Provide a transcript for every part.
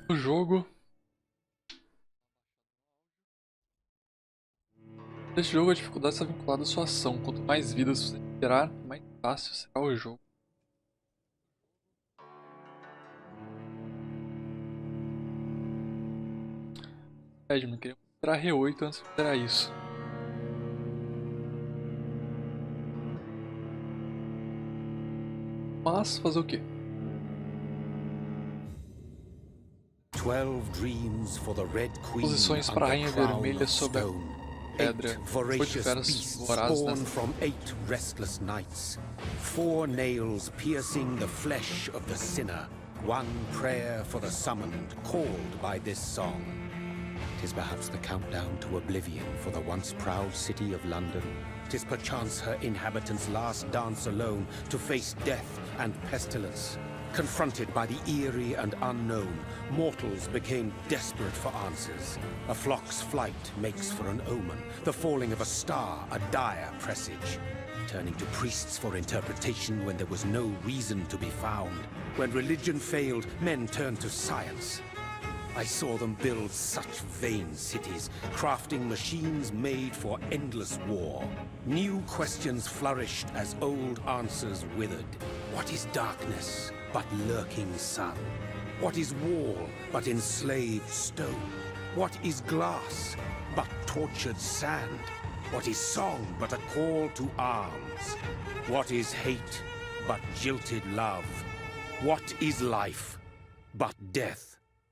O jogo. Neste jogo a dificuldade está vinculada à sua ação. Quanto mais vidas você tirar, mais fácil será o jogo. Edmund, queria tirar R8 antes de tirar isso. Mas fazer o quê? Posições para a rainha vermelha sob a pedra. 8 feras vorazes born from 8 restless nights. 4 nails piercing the flesh of the sinner. 1 prayer for the summoned, called by this song. 'Tis perhaps the countdown to oblivion for the once proud city of London. 'Tis perchance her inhabitants' last dance alone to face death and pestilence. Confronted by the eerie and unknown, mortals became desperate for answers. A flock's flight makes for an omen, the falling of a star a dire presage. Turning to priests for interpretation when there was no reason to be found. When religion failed, men turned to science. I saw them build such vain cities, crafting machines made for endless war. New questions flourished as old answers withered. What is darkness but lurking sun? What is wall but enslaved stone? What is glass but tortured sand? What is song but a call to arms? What is hate but jilted love? What is life but death?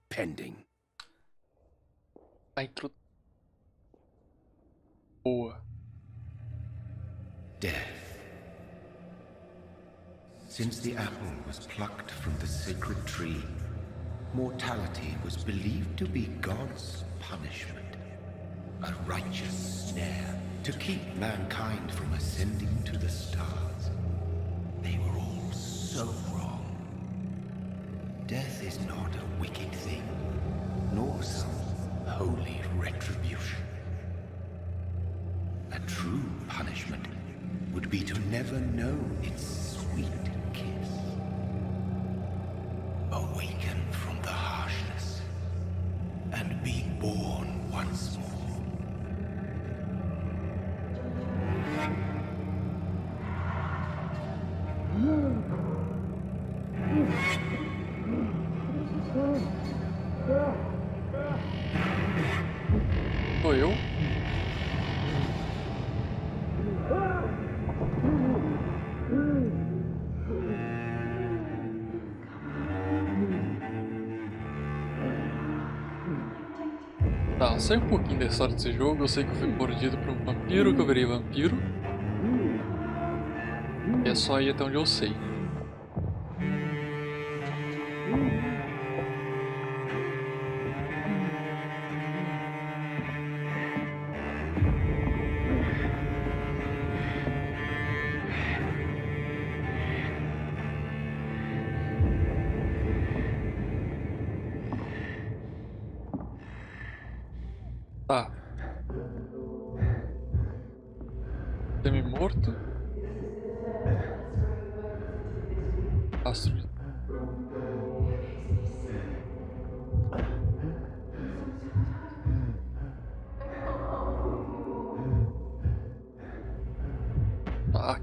Pending. Boa. Death. Since the apple was plucked from the sacred tree, mortality was believed to be God's punishment. A righteous snare to keep mankind from ascending to the stars. They were all so wrong. Death is not a wicked thing, nor some holy retribution. A true punishment would be to never know its sweet kiss. Awaken from the harshness and be born once more. Sou eu? Tá, eu sei um pouquinho da história desse jogo. Eu sei que eu fui mordido por um vampiro, que eu virei vampiro. E é só ir até onde eu sei. Tá. Semi-morto. Astro de... Ah,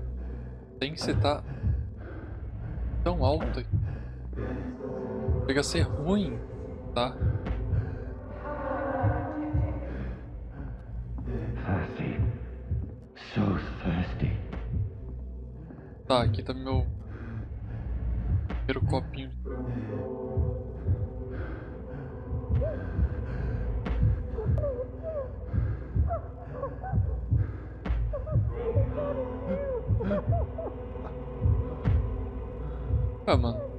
tem que estar tão alto. Chega a ser ruim, tá? So thirsty. Tá, aqui tá meu primeiro copinho. Ah, mano.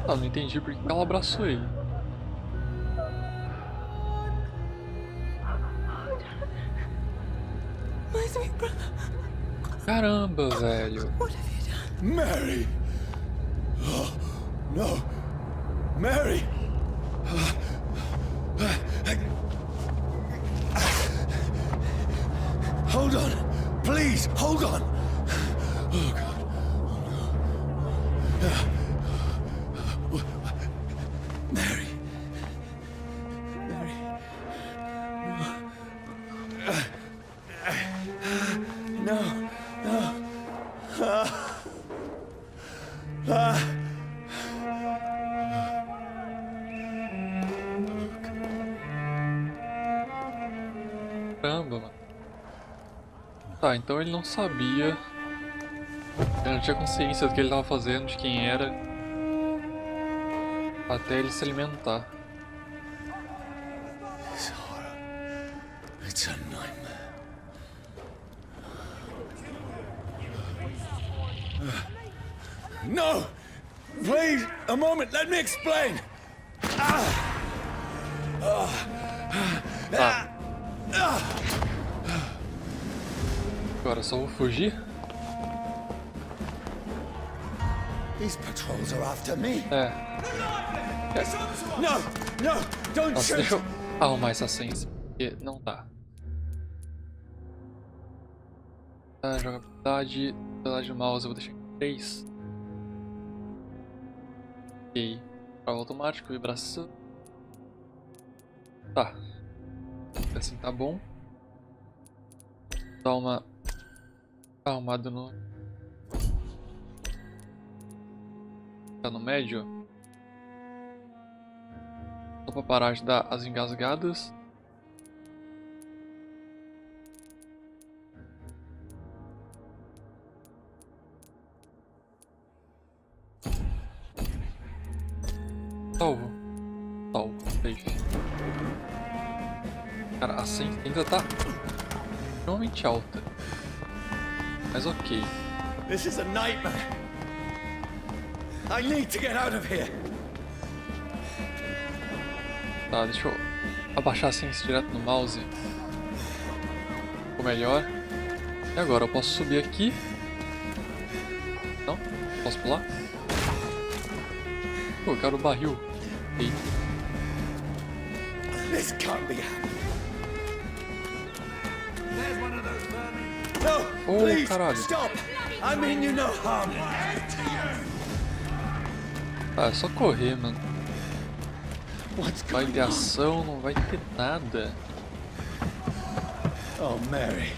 Ah, não entendi porque ela abraçou ele. Caramba, velho. Mary! Oh, no! Mary! Hold on! Please, hold on! Oh, God. Oh, no. Mary. Mary. No. No. Caramba, mano. Tá, então ele não sabia. Ele não tinha consciência do que ele estava fazendo, de quem era. Até ele se alimentar. It's a nightmare. No! Please, a moment, let me explain! Tá. Agora só vou fugir? These patrols are after me. É. No! No! Don't Nossa, shoot! deixa eu arrumar essa senha, porque não dá. Tá, jogabilidade, velocidade do mouse eu vou deixar em 3. Ok. Prova automático, vibração. Tá. Assim tá bom. Dá uma arrumada no... Tá no médio. Só pra parar de dar as engasgadas. Salvo. Salvo. Safe. Cara, a senha ainda tá extremamente alta. Mas ok. This is a nightmare. I need to get out of here. Tá, deixa eu abaixar a senha direto no mouse. Ficou melhor. E agora, eu posso subir aqui. Não? Posso pular? Pô, eu quero o barril. Ei. This can't be happening. No, Oh, please, caralho. stop. I mean you no harm. Ah, é só correr, mano. What's Vai going ter on? ação, não vai ter nada. Oh, Mary.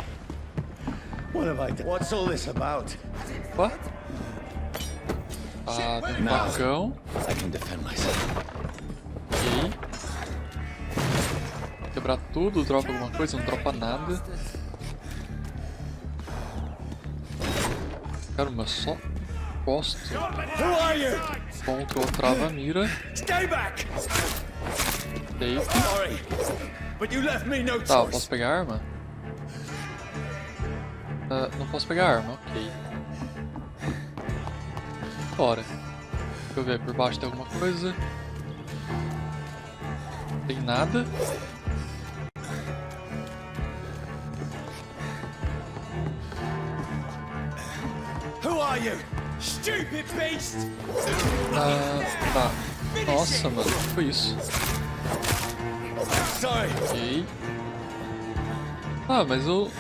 What have I done? What's all this about? Opa. Ah, tem um facão. I can defend myself. Ok. Quebrar tudo, dropa alguma coisa, não dropa nada. Caramba, só posto. Who are you? Ctrl trava a mira. Stay back. Take. Sorry, but you left me no Tá, eu choice. posso pegar a arma? Ah, não posso pegar a arma, ok. Bora. Deixa eu ver, por baixo tem alguma coisa. Tem nada. Who are you? Stupid beast! Ah, tá. Nossa, mano, o que foi isso? Sorry. Ok. Ah, mas eu...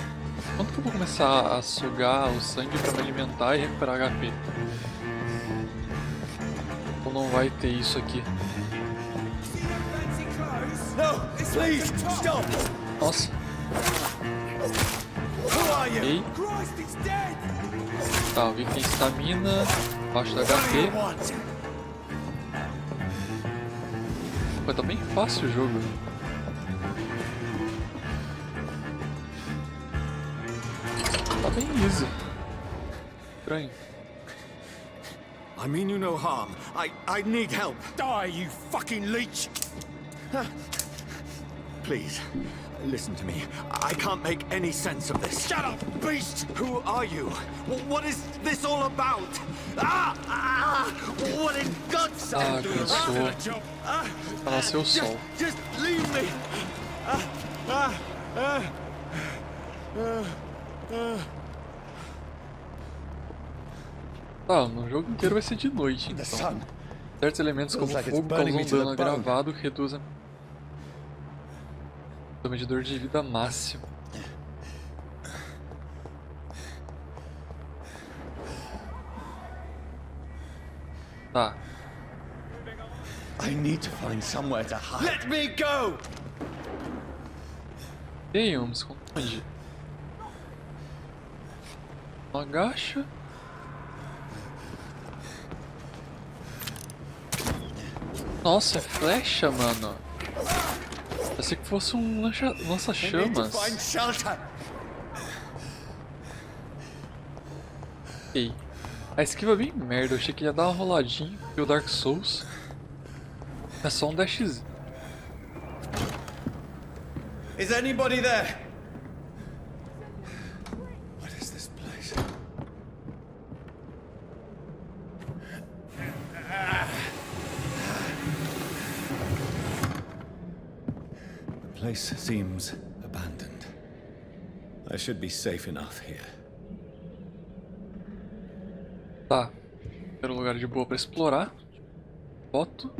Quando que eu vou começar a sugar o sangue pra me alimentar e recuperar HP? Ou não vai ter isso aqui? No, please, stop! Nossa. Who are you? Ok. Christ, it's dead! Tá, eu vi que tem estamina, baixo da What do you HP. want? Pô, tá bem fácil o jogo. Tá bem easy. Estranho. I mean you no harm. I need help. Die, you fucking leech! Please, listen to me. I can't make any sense of this. Shut up, beast! Who are you? What is this all about? What in God's Ah, começou a nascer o sol. Just leave me. Tá, no jogo inteiro vai ser de noite, então. Certos elementos como fogo causam dano agravado que reduzem o medidor de vida máximo. Tá. I need to find somewhere to hide. Let me go. E aí, vamos se esconde. Não agacha. Nossa, é flecha, mano. Pensei que fosse um lança-chamas. Ei, a esquiva é bem merda. Eu achei que ia dar uma roladinha e o Dark Souls é só um dash. Is anybody there? What is this place? The place seems abandoned. I should be safe enough here. Tá. Primeiro lugar de boa pra explorar. Foto.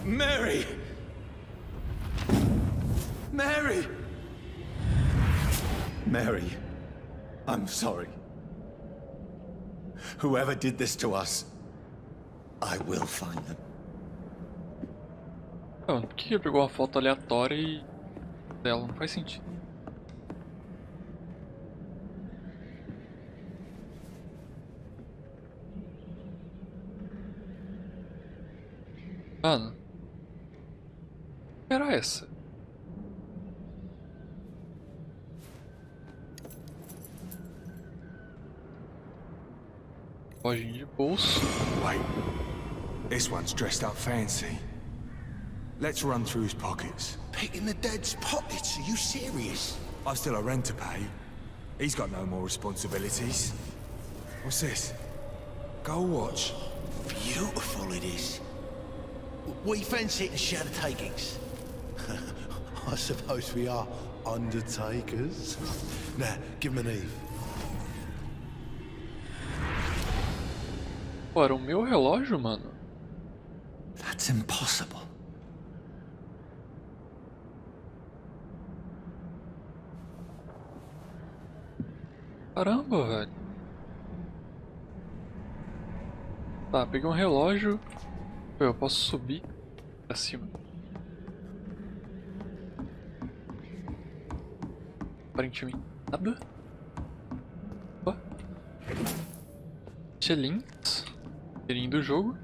Mary! Mary! Mary, I'm sorry. Whoever did this to us, I will find them. Não, por que ele pegou uma foto aleatória e dela? Não faz sentido. Mano. Era essa? Lojinha de bolso. Wait, this one's dressed up fancy. Let's run through his pockets. Picking the dead's pockets? Are you serious? I've still a rent to pay. He's got no more responsibilities. What's this? Gold watch. Beautiful it is. We fancy it and share the takings. I suppose we are undertakers. Now, give him an Eve. Pô, era o meu relógio, mano. That's impossible. Caramba, velho. Tá, peguei um relógio. Eu posso subir pra cima. Aparentemente nada. Opa. Xelins. Cheirinho do jogo.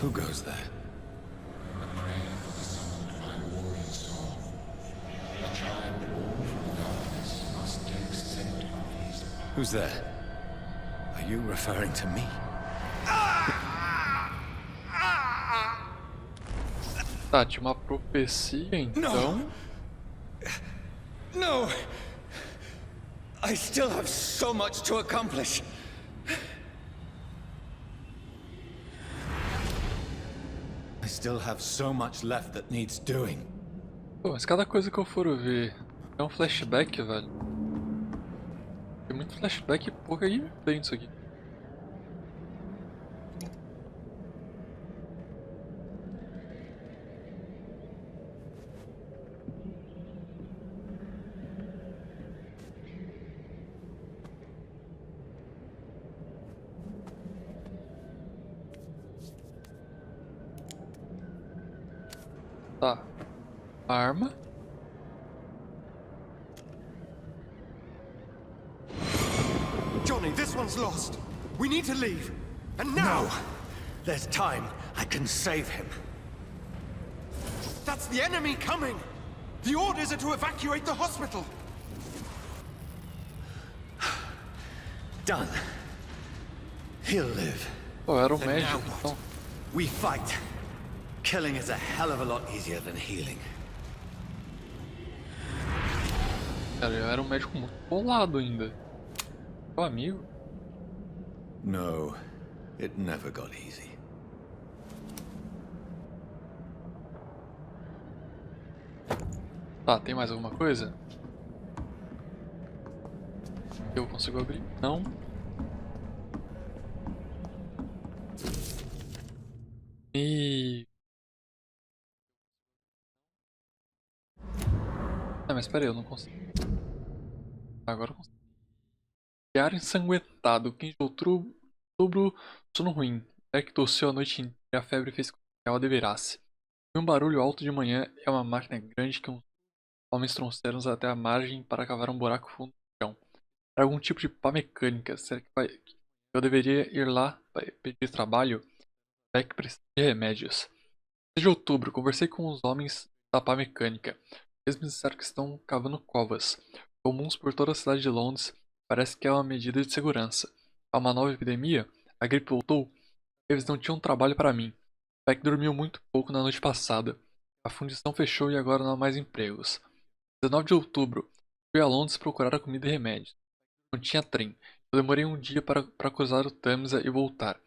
Who goes there? Who's there? Are you referring to me? Tá, tinha uma profecia então. No! I still have so much to accomplish. I still have so much left that needs doing. Pô, mas cada coisa que eu for ver é um flashback, velho. Tem muito flashback e pouca gameplay nisso aqui. Tá. Arma. Johnny, this one's lost. We need to leave. And now! No. There's time. I can save him. That's the enemy coming! The orders are to evacuate the hospital! Done. He'll live. Pô, era um And médico, now então. we fight. Killing is a hell of a lot easier than healing. Cara, eu era um médico muito bolado ainda. Meu amigo. No, it never got easy. Tá, tem mais alguma coisa? Eu consigo abrir? Não. E... Ah, mas peraí, eu não consigo. Agora eu consigo. Diário ensanguentado. 15 de outubro, sono ruim. É que tossiu a noite inteira e a febre fez com que ela delirasse. Foi um barulho alto de manhã e uma máquina grande que uns homens trouxeram até a margem para cavar um buraco fundo no chão. Era algum tipo de pá mecânica. Será que eu deveria ir lá para pedir trabalho? É que precisa de remédios. 6 de outubro, conversei com os homens da pá mecânica. Eles me disseram que estão cavando covas, comuns por toda a cidade de Londres. Parece que é uma medida de segurança. Há uma nova epidemia? A gripe voltou? Eles não tinham trabalho para mim. Beck dormiu muito pouco na noite passada. A fundição fechou e agora não há mais empregos. 19 de outubro, fui a Londres procurar comida e remédios. Não tinha trem. Eu demorei um dia para cruzar o Tamisa e voltar.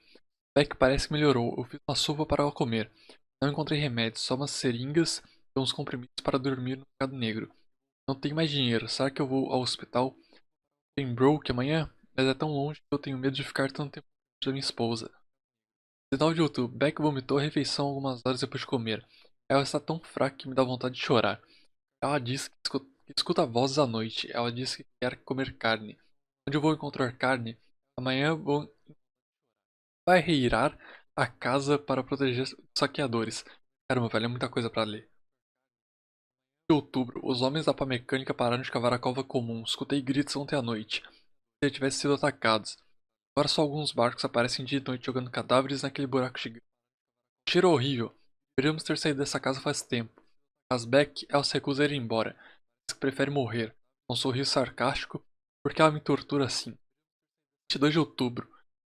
Beck parece que melhorou. Eu fiz uma sopa para ela comer. Não encontrei remédios, só umas seringas e uns comprimidos para dormir no mercado negro. Não tenho mais dinheiro. Será que eu vou ao hospital? Tem broke amanhã? Mas é tão longe que eu tenho medo de ficar tanto tempo longe da minha esposa. 19 de outubro, Beck vomitou a refeição algumas horas depois de comer. Ela está tão fraca que me dá vontade de chorar. Ela diz que escuta vozes à noite. Ela diz que quer comer carne. Onde eu vou encontrar carne? Amanhã vou varrer a casa para proteger os saqueadores. Caramba, velho, é muita coisa para ler. De outubro, os homens da pá mecânica pararam de cavar a cova comum. Escutei gritos ontem à noite. Se eles tivessem sido atacados. Agora só alguns barcos aparecem de noite jogando cadáveres naquele buraco gigante. Cheiro horrível. Deveríamos ter saído dessa casa faz tempo. Mas Beck, ela se recusa a ir embora. Diz que prefere morrer. Um sorriso sarcástico. Por que ela me tortura assim? 22 de outubro.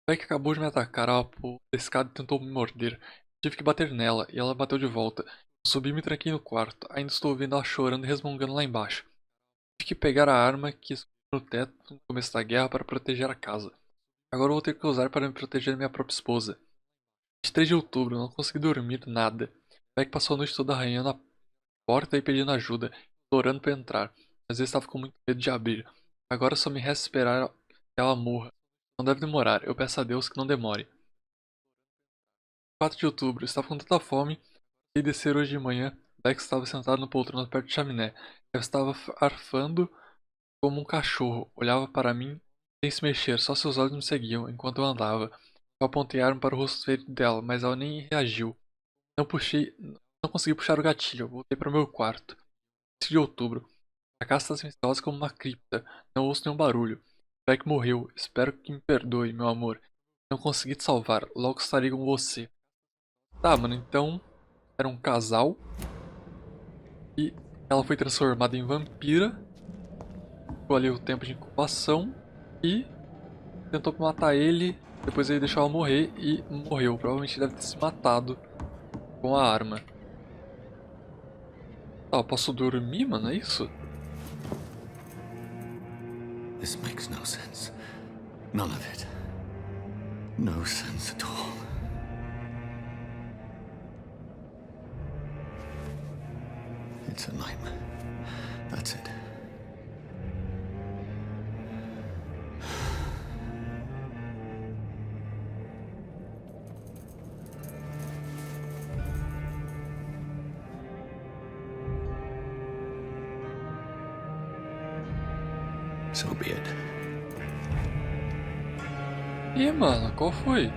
Beck acabou de me atacar. Ela pulou da escada e tentou me morder. Tive que bater nela e ela bateu de volta. Eu subi e me tranquei no quarto. Ainda estou ouvindo ela chorando e resmungando lá embaixo. Tive que pegar a arma que escondi no teto no começo da guerra para proteger a casa. Agora eu vou ter que usar para me proteger da minha própria esposa. 23 de outubro, não consegui dormir nada. Beck passou a noite toda arranhando a porta e pedindo ajuda, implorando para entrar. Às vezes estava com muito medo de abrir. Agora só me resta esperar que ela morra. Não deve demorar, eu peço a Deus que não demore. 4 de outubro, estava com tanta fome e descer hoje de manhã. Beck estava sentado no poltrona perto de chaminé. Eu estava arfando como um cachorro. Olhava para mim sem se mexer, só seus olhos me seguiam enquanto eu andava. Eu apontei a arma para o rosto feio dela, mas ela nem reagiu. Não consegui puxar o gatilho. Voltei para o meu quarto. 5 de outubro. A casa está silenciosa como uma cripta. Não ouço nenhum barulho. Beck morreu. Espero que me perdoe, meu amor. Não consegui te salvar. Logo estarei com você. Tá, mano, então era um casal. E ela foi transformada em vampira. Ficou ali o tempo de incubação. E tentou matar ele. Depois ele deixou ela morrer e morreu. Provavelmente deve ter se matado com a arma. Tá, eu posso dormir, mano? É isso? This makes no sense. None of it. No sense at all. It's a nightmare. That's it. So be it. Ih, mano, qual foi?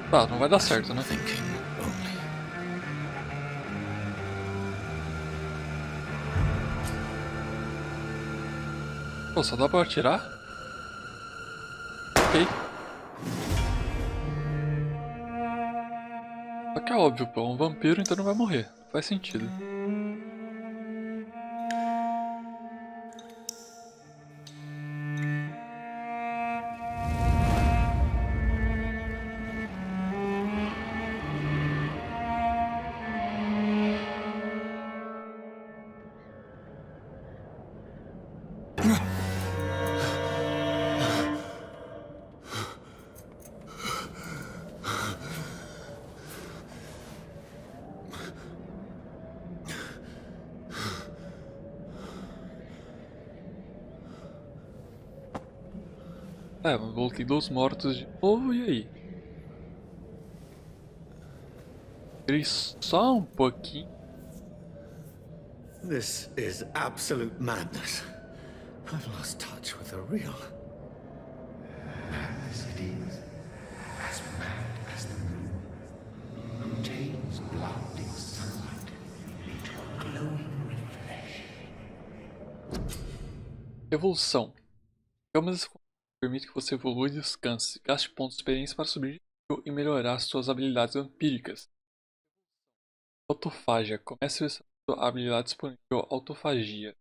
Tá, não vai dar certo, né? Thinking only. Pô, só dá pra atirar? Ok. Só que é óbvio, pô, um vampiro então não vai morrer. Faz sentido. É, voltei 2 mortos de novo, e aí? Esperei só um pouquinho. This is absolute madness. I've lost touch with the real. As it is, as mad as the moon, contains blinding sunlight into a glowing reflection. Evolução. Câmeras permite que você evolua e descanse, gaste pontos de experiência para subir de nível e melhorar suas habilidades vampíricas. Autofagia. Comece selecionando a habilidade disponível Autofagia.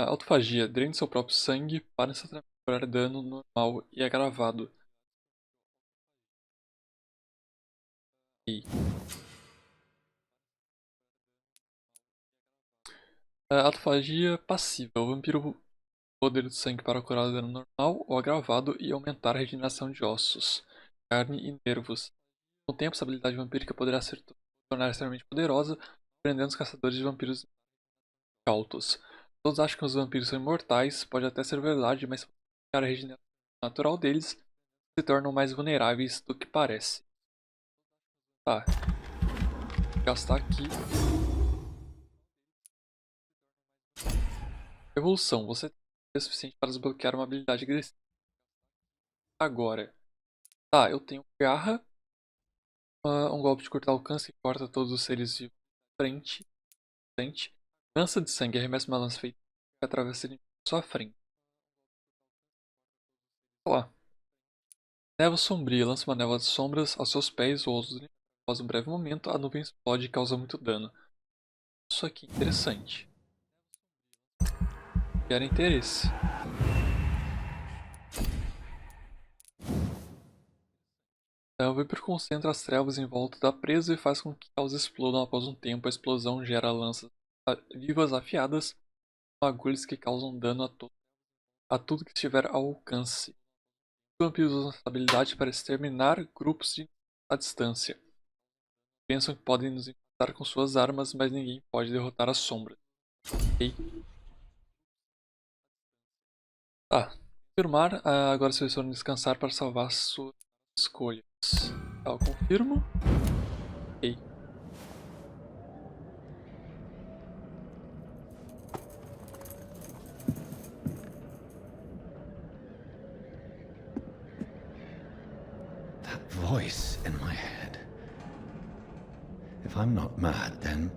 Autofagia. Drene seu próprio sangue para instantaneamente curar dano normal e agravado. Autofagia passiva. O vampiro poder de sangue para curar dano normal ou agravado e aumentar a regeneração de ossos, carne e nervos. Com o tempo, essa habilidade vampírica poderá se tornar extremamente poderosa, prendendo os caçadores de vampiros altos. Todos acham que os vampiros são imortais, pode até ser verdade, mas se a regeneração natural deles, se tornam mais vulneráveis do que parece. Tá. Vou gastar aqui. Evolução. Você tem o suficiente para desbloquear uma habilidade agressiva. Agora. Tá, eu tenho garra. Um golpe de curto alcance que corta todos os seres vivos frente. Lança de sangue. Arremessa uma lança feita que atravessa ele em sua frente. Olha lá. Névoa sombria. Lança uma névoa de sombras aos seus pés ou aos inimigos. Após um breve momento, a nuvem explode e causa muito dano. Isso aqui é interessante. Gera interesse. O Vampyr concentra as trevas em volta da presa e faz com que elas explodam após um tempo. A explosão gera lanças vivas afiadas com agulhas que causam dano a tudo que estiver ao alcance. Os vampiros usam essa habilidade para exterminar grupos à distância. Pensam que podem nos enfrentar com suas armas, mas ninguém pode derrotar as sombras. Ok. Tá. Confirmar. Agora selecione descansar para salvar suas escolhas. Tá, eu confirmo. Ok. That voice in my head. If I'm not mad, then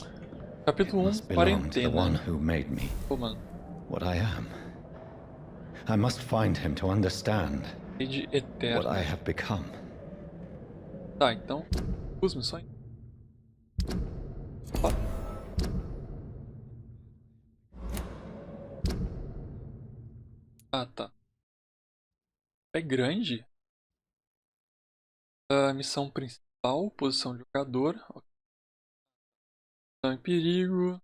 Capítulo 1, must belong to the one quarentena. who made me Pô, mano. what I am. I must find him to understand Rede what eterna. I have become. Tá, então. Duas missões. Ó. Ah, tá. É grande. Missão principal, posição de jogador. Missão em perigo.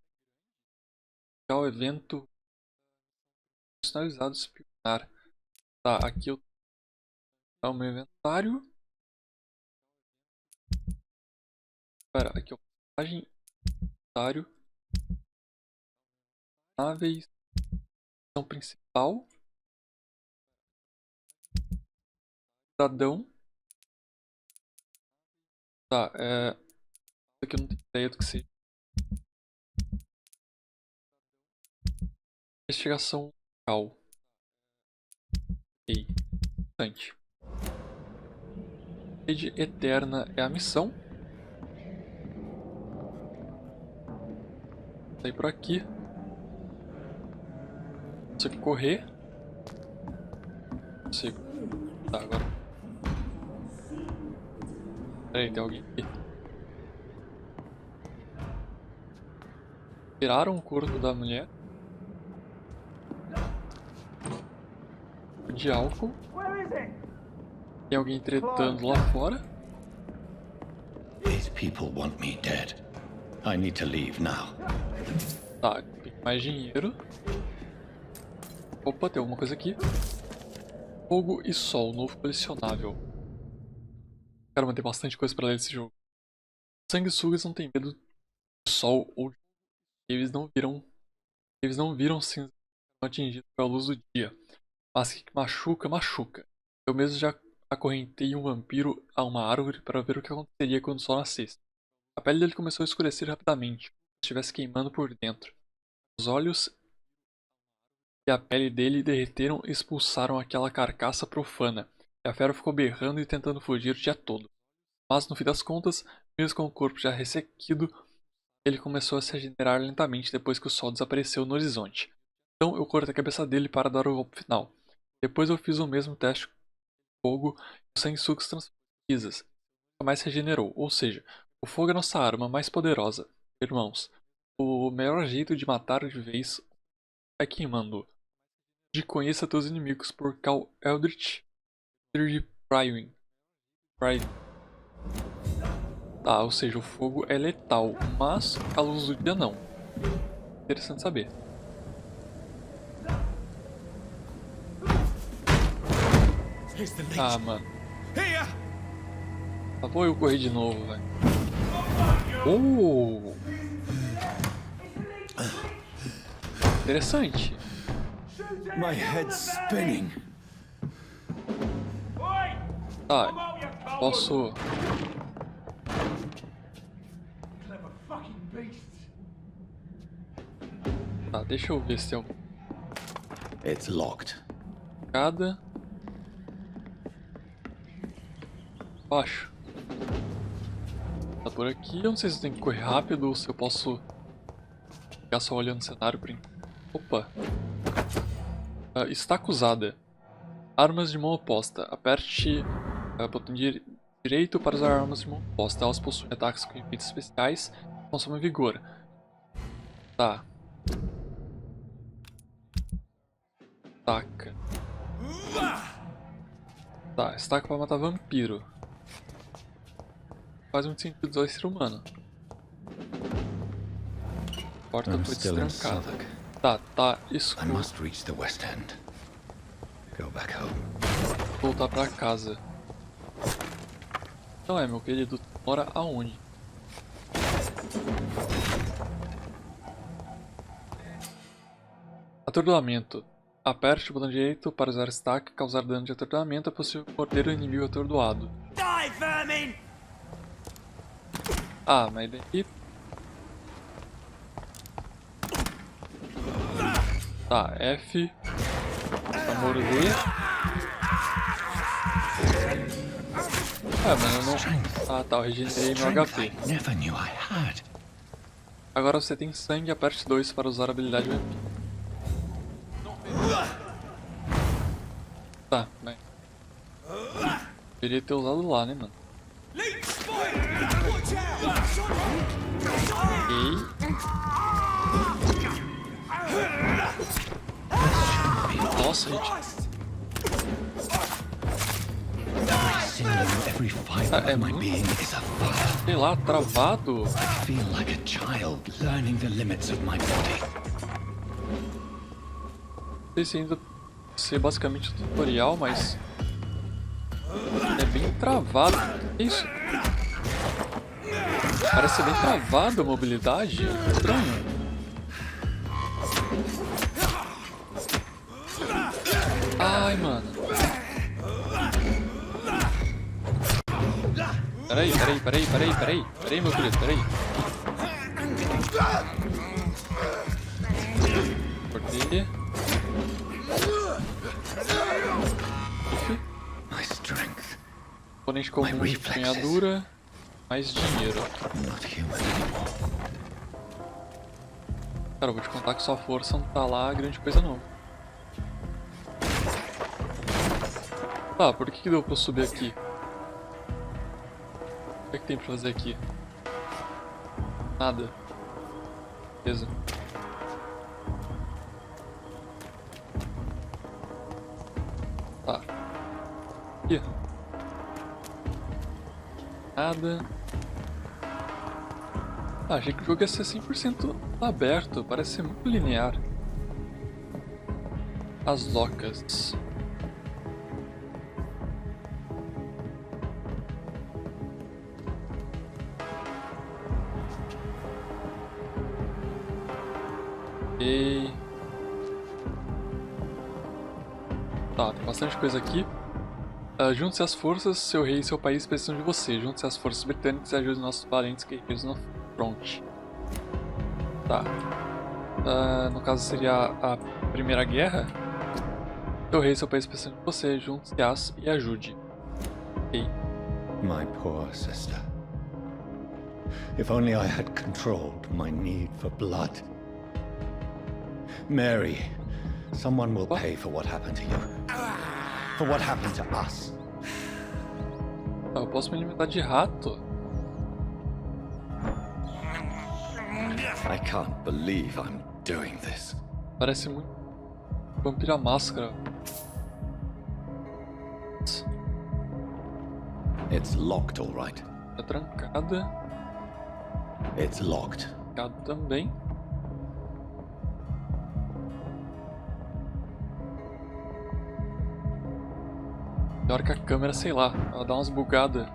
O evento personalizado espionar. Tá, aqui eu tá o meu inventário. Espera, aqui é o personagem, inventário, náveis, missão principal, cidadão. Tá, isso aqui eu não tenho ideia do que seja. Investigação local. Ok, interessante. Rede eterna é a missão. Vou sair por aqui. Consigo correr. Consigo. Tá, agora. Peraí, tem alguém aqui. Tiraram o corpo da mulher. De álcool. Tem alguém tretando lá fora. These people want me dead. I need to leave now. Tá, tem mais dinheiro. Opa, tem alguma coisa aqui. Fogo e Sol, novo colecionável. Quero manter bastante coisa pra ler desse jogo. Sanguessugas não tem medo do sol ou de... Eles não viram cinza atingidos pela luz do dia. Mas que machuca, machuca. Eu mesmo já acorrentei um vampiro a uma árvore para ver o que aconteceria quando o sol nascesse. A pele dele começou a escurecer rapidamente, como se estivesse queimando por dentro. Os olhos e a pele dele derreteram e expulsaram aquela carcaça profana. E a fera ficou berrando e tentando fugir o dia todo. Mas no fim das contas, mesmo com o corpo já ressequido, ele começou a se regenerar lentamente depois que o sol desapareceu no horizonte. Então eu cortei a cabeça dele para dar o golpe final. Depois eu fiz o mesmo teste com fogo e o sanguessugas transformou nunca mais se regenerou. Ou seja, o fogo é nossa arma mais poderosa. Irmãos, o melhor jeito de matar de vez é queimando. De conheça teus inimigos por Cal Eldritch Tb Barracuda. Tá, ou seja, o fogo é letal, mas a luz do dia não. Interessante saber. Ah, mano. Tá bom eu correr de novo, velho. Oh! Interessante. My head's spinning. Tá, posso... Tá, deixa eu ver se tem alguma... It's locked. Cada... Baixo. Tá por aqui, eu não sei se eu tenho que correr rápido ou se eu posso... Ficar só olhando o cenário por enquanto. Opa! Estaca usada. Armas de mão oposta. Aperte botão direito para usar armas de mão oposta. Elas possuem ataques com efeitos especiais e consomem vigor. Tá. Estaca. Tá, estaca para matar vampiro. Faz muito sentido usar ser humano. Porta foi destrancada. Tá escuro. I must reach the West End. Go back home. Voltar pra casa. Então meu querido, mora aonde? Atordoamento. Aperte o botão direito para usar estaca e causar dano de atordoamento. É possível morder o inimigo atordoado. Die, vermin! Ah, mas daí... Tá, F pra morder. Mas eu não... Ah tá, eu regenerei meu HP. Never knew I had. Agora você tem sangue, aperte 2 para usar a habilidade Vampyr. Tá, bem. Deveria ter usado lá, né, mano? Ok. Nossa, gente. É muito... Sei lá, travado. Feel like a child learning the limits of my body. Não sei se ainda ser basicamente o tutorial, mas é bem travado. Que isso? Parece ser bem travado a mobilidade. Estranho. Ai, mano. Peraí, meu querido, peraí. Cortei. Componente comum, empunhadura, mais dinheiro. Cara, eu vou te contar que sua força não tá lá grande coisa não. Ah, por que deu pra eu subir aqui? O que é que tem pra fazer aqui? Nada. Beleza. Tá. Aqui. Nada. Ah, achei que o jogo ia ser 100% aberto. Parece ser muito linear. As locas. Ok. Tá, tem bastante coisa aqui. Junte-se às forças, seu rei e seu país precisam de você. Junte-se às forças britânicas e ajude nossos valentes guerreiros no front. Tá. No caso seria a Primeira Guerra. Seu rei e seu país precisam de você. Junte-se às e ajude. Ok. My poor sister. If only I had controlled my need for blood. Mary, someone will pay for what happened to you. For what happened to us. Eu posso me alimentar de rato? I can't believe I'm doing this. Parece muito Vampyr a Máscara. It's locked, all right. Tá trancada. It's locked. Trancado também. Pior que a câmera, sei lá, ela dá umas bugadas.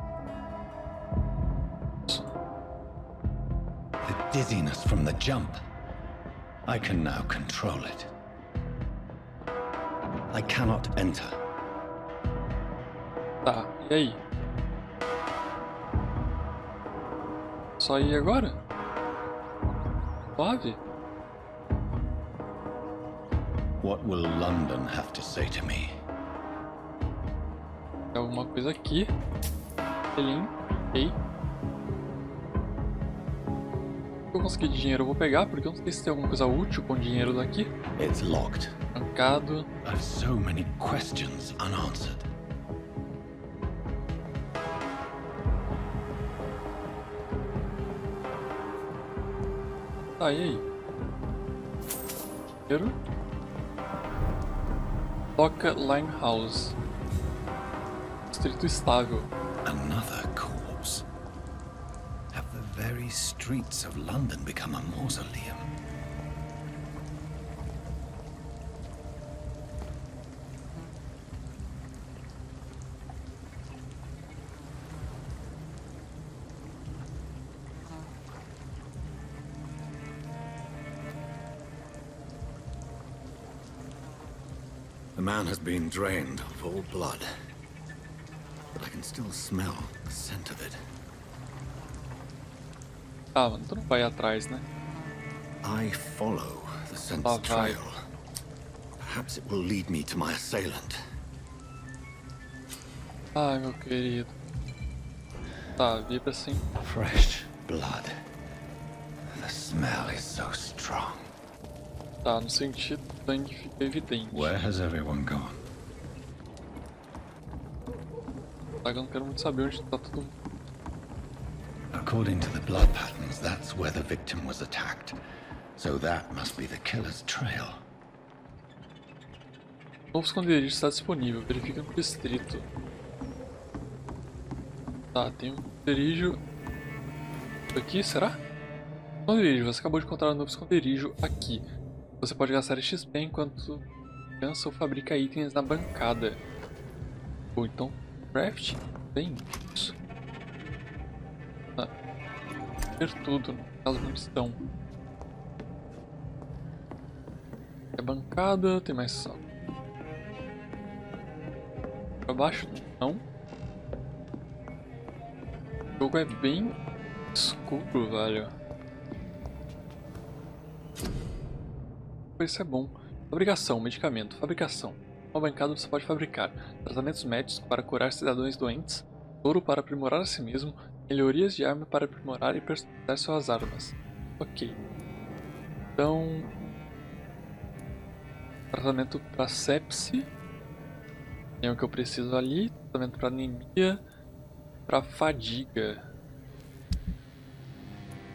The dizziness from the jump. I can now control it. I cannot enter. Tá, e aí? Só ir agora? Suave? What will London have to say to me? Tem alguma coisa aqui. Selim. Ok. Se eu conseguir de dinheiro eu vou pegar, porque eu não sei se tem alguma coisa útil com dinheiro daqui. It's locked. Trancado. I have so many questions unanswered. Tá, e aí? Dinheiro. Toca Limehouse. Distrito estável. Another corpse. Have the very streets of London become a mausoleum? The man has been drained of all blood. But I can still smell the scent of it. Ah, mano, tu não vai atrás, né? I follow the scent's Ah, vai. trail. Perhaps it will lead me to my assailant. Ai, meu querido. Tá, vibra assim. Fresh blood. The smell is so strong. Tá, no sentido do sangue fica evidente. Where has everyone gone? Tá, eu não quero muito saber onde tá todo mundo. According to the blood patterns, that's where the victim was attacked. So that must be the killer's trail. Novo esconderijo está disponível. Verifica no distrito. Tá, tem um esconderijo aqui, será? Esconderijo, você acabou de encontrar um novo esconderijo aqui. Você pode gastar XP enquanto cansa ou fabrica itens na bancada. Ou então, craft? Bem isso. Ah, ter tudo, no caso munição. É bancada, tem mais só. Pra baixo? Não. O jogo é bem escuro, velho. Isso é bom. Fabricação, medicamento, fabricação. Uma bancada você pode fabricar tratamentos médicos para curar cidadãos doentes, ouro para aprimorar a si mesmo, melhorias de arma para aprimorar e personalizar suas armas. Ok. Então... tratamento para sepse. Tem o que eu preciso ali, tratamento pra anemia, pra fadiga.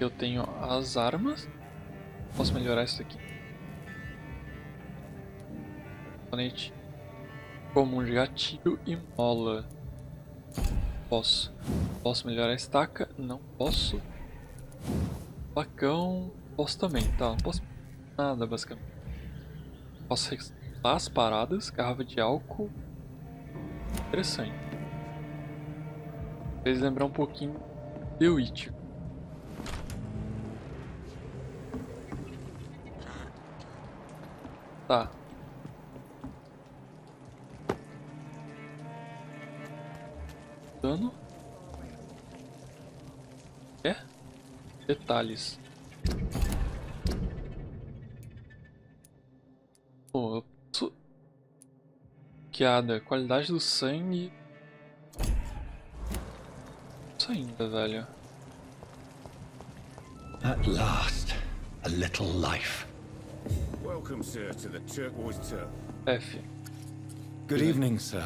Eu tenho as armas. Posso melhorar isso aqui. Componente comum de gatilho e mola. Posso. Posso melhorar a estaca? Não posso. Facão. Posso também, tá? Não posso nada basicamente. Posso reciclar as paradas. Garrafa de álcool. Interessante. Fez lembrar um pouquinho de Witch. Tá. Dano. É? Detalhes. Pô, eu posso... Qualidade do sangue. Isso ainda, velho. At last, a little life. Welcome, sir, to the Turquoise Turtle. F. Good evening, sir.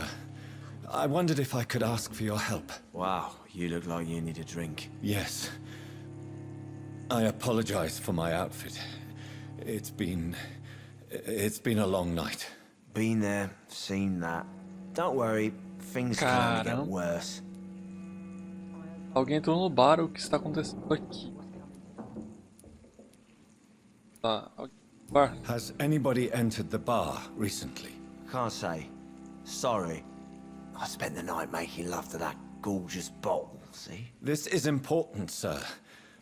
I wondered if I could ask for your help. Wow, you look like you need a drink. Yes. I apologize for my outfit. It's been a long night. Been there, seen that. Don't worry, things can only get Caramba. worse. Alguém entrou no bar, o que está acontecendo aqui? Tá, bar. Has anybody entered the bar recently? Can't say. Sorry. I spent the night making love to that gorgeous bottle, see? This is important, sir.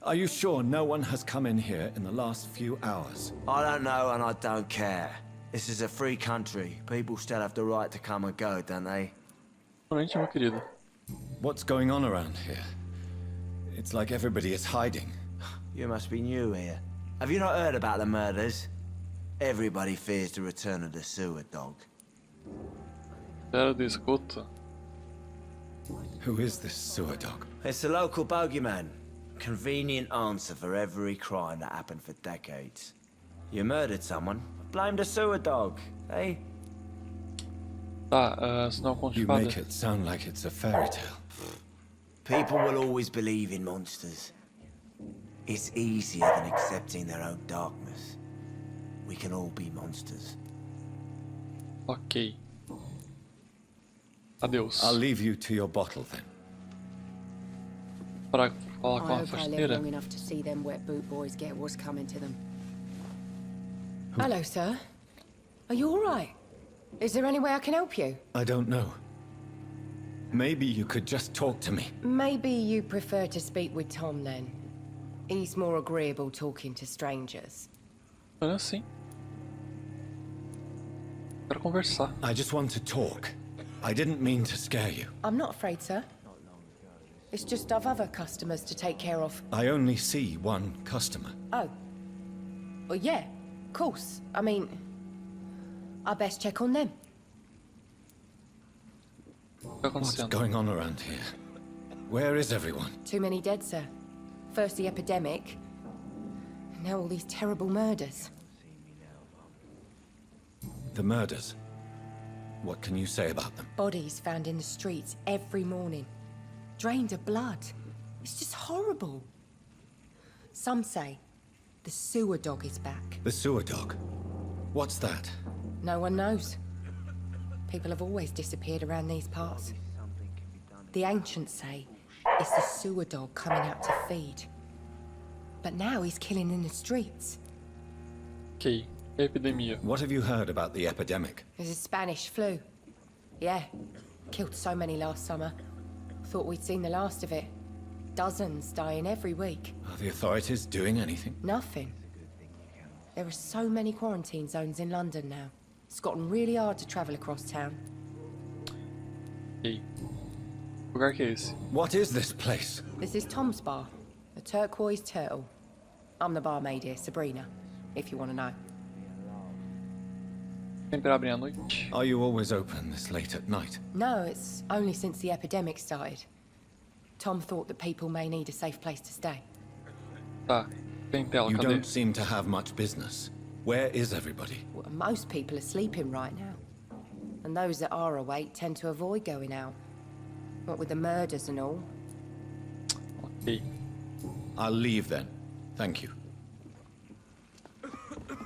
Are you sure no one has come in here in the last few hours? I don't know and I don't care. This is a free country. People still have the right to come and go, don't they? Boa noite, meu querido. What's going on around here? It's like everybody is hiding. You must be new here. Have you not heard about the murders? Everybody fears the return of the sewer dog. Era do esgoto. Who is this sewer dog? It's the local bogeyman. Convenient answer for every crime that happened for decades. You murdered someone, blame the sewer dog, eh? Tá, sinal conto de You fada. make it sound like it's a fairy tale. People will always believe in monsters. It's easier than accepting their own darkness. We can all be monsters. Ok. Adeus. I'll leave you to your bottle then. Para falar I com a hope I live faxineira. long enough to see them wet boot boys get what's coming to them. Hello, sir. Are you all right? Is there any way I can help you? I don't know. Maybe you could just talk to me. Maybe you prefer to speak with Tom then. He's more agreeable talking to strangers. Olha assim. Quero conversar. I just want to talk. I didn't mean to scare you. I'm not afraid, sir. It's just I've other customers to take care of. I only see one customer. Oh. Well, yeah, of course. I mean, I best check on them. O que tá What's acontecendo? going on around here? Where is everyone? Too many dead, sir. First the epidemic, and now all these terrible murders. The murders. What can you say about them? Bodies found in the streets every morning. Drained of blood. It's just horrible. Some say the sewer dog is back. The sewer dog. What's that? No one knows. People have always disappeared around these parts. The ancients say it's the sewer dog coming out to feed. But now he's killing in the streets. Ok. Epidemia. What have you heard about the epidemic? There's a Spanish flu. Yeah. Killed so many last summer. Thought we'd seen the last of it. Dozens dying every week. Are the authorities doing anything? Nothing. There are so many quarantine zones in London now. It's gotten really hard to travel across town. Ok. Que lugar que é esse? What is this place? This is Tom's bar, the Turquoise Turtle. I'm the barmaid here, Sabrina, if you want to know. Sempre abrem à noite. Are you always open this late at night? No, it's only since the epidemic started. Tom thought that people may need a safe place to stay. Tá. Tem tela, You cadê? don't seem to have much business. Where is everybody? Well, most people are sleeping right now. and those that are awake tend to avoid going out. What with the murders and all. Ok. I'll leave then. Thank you.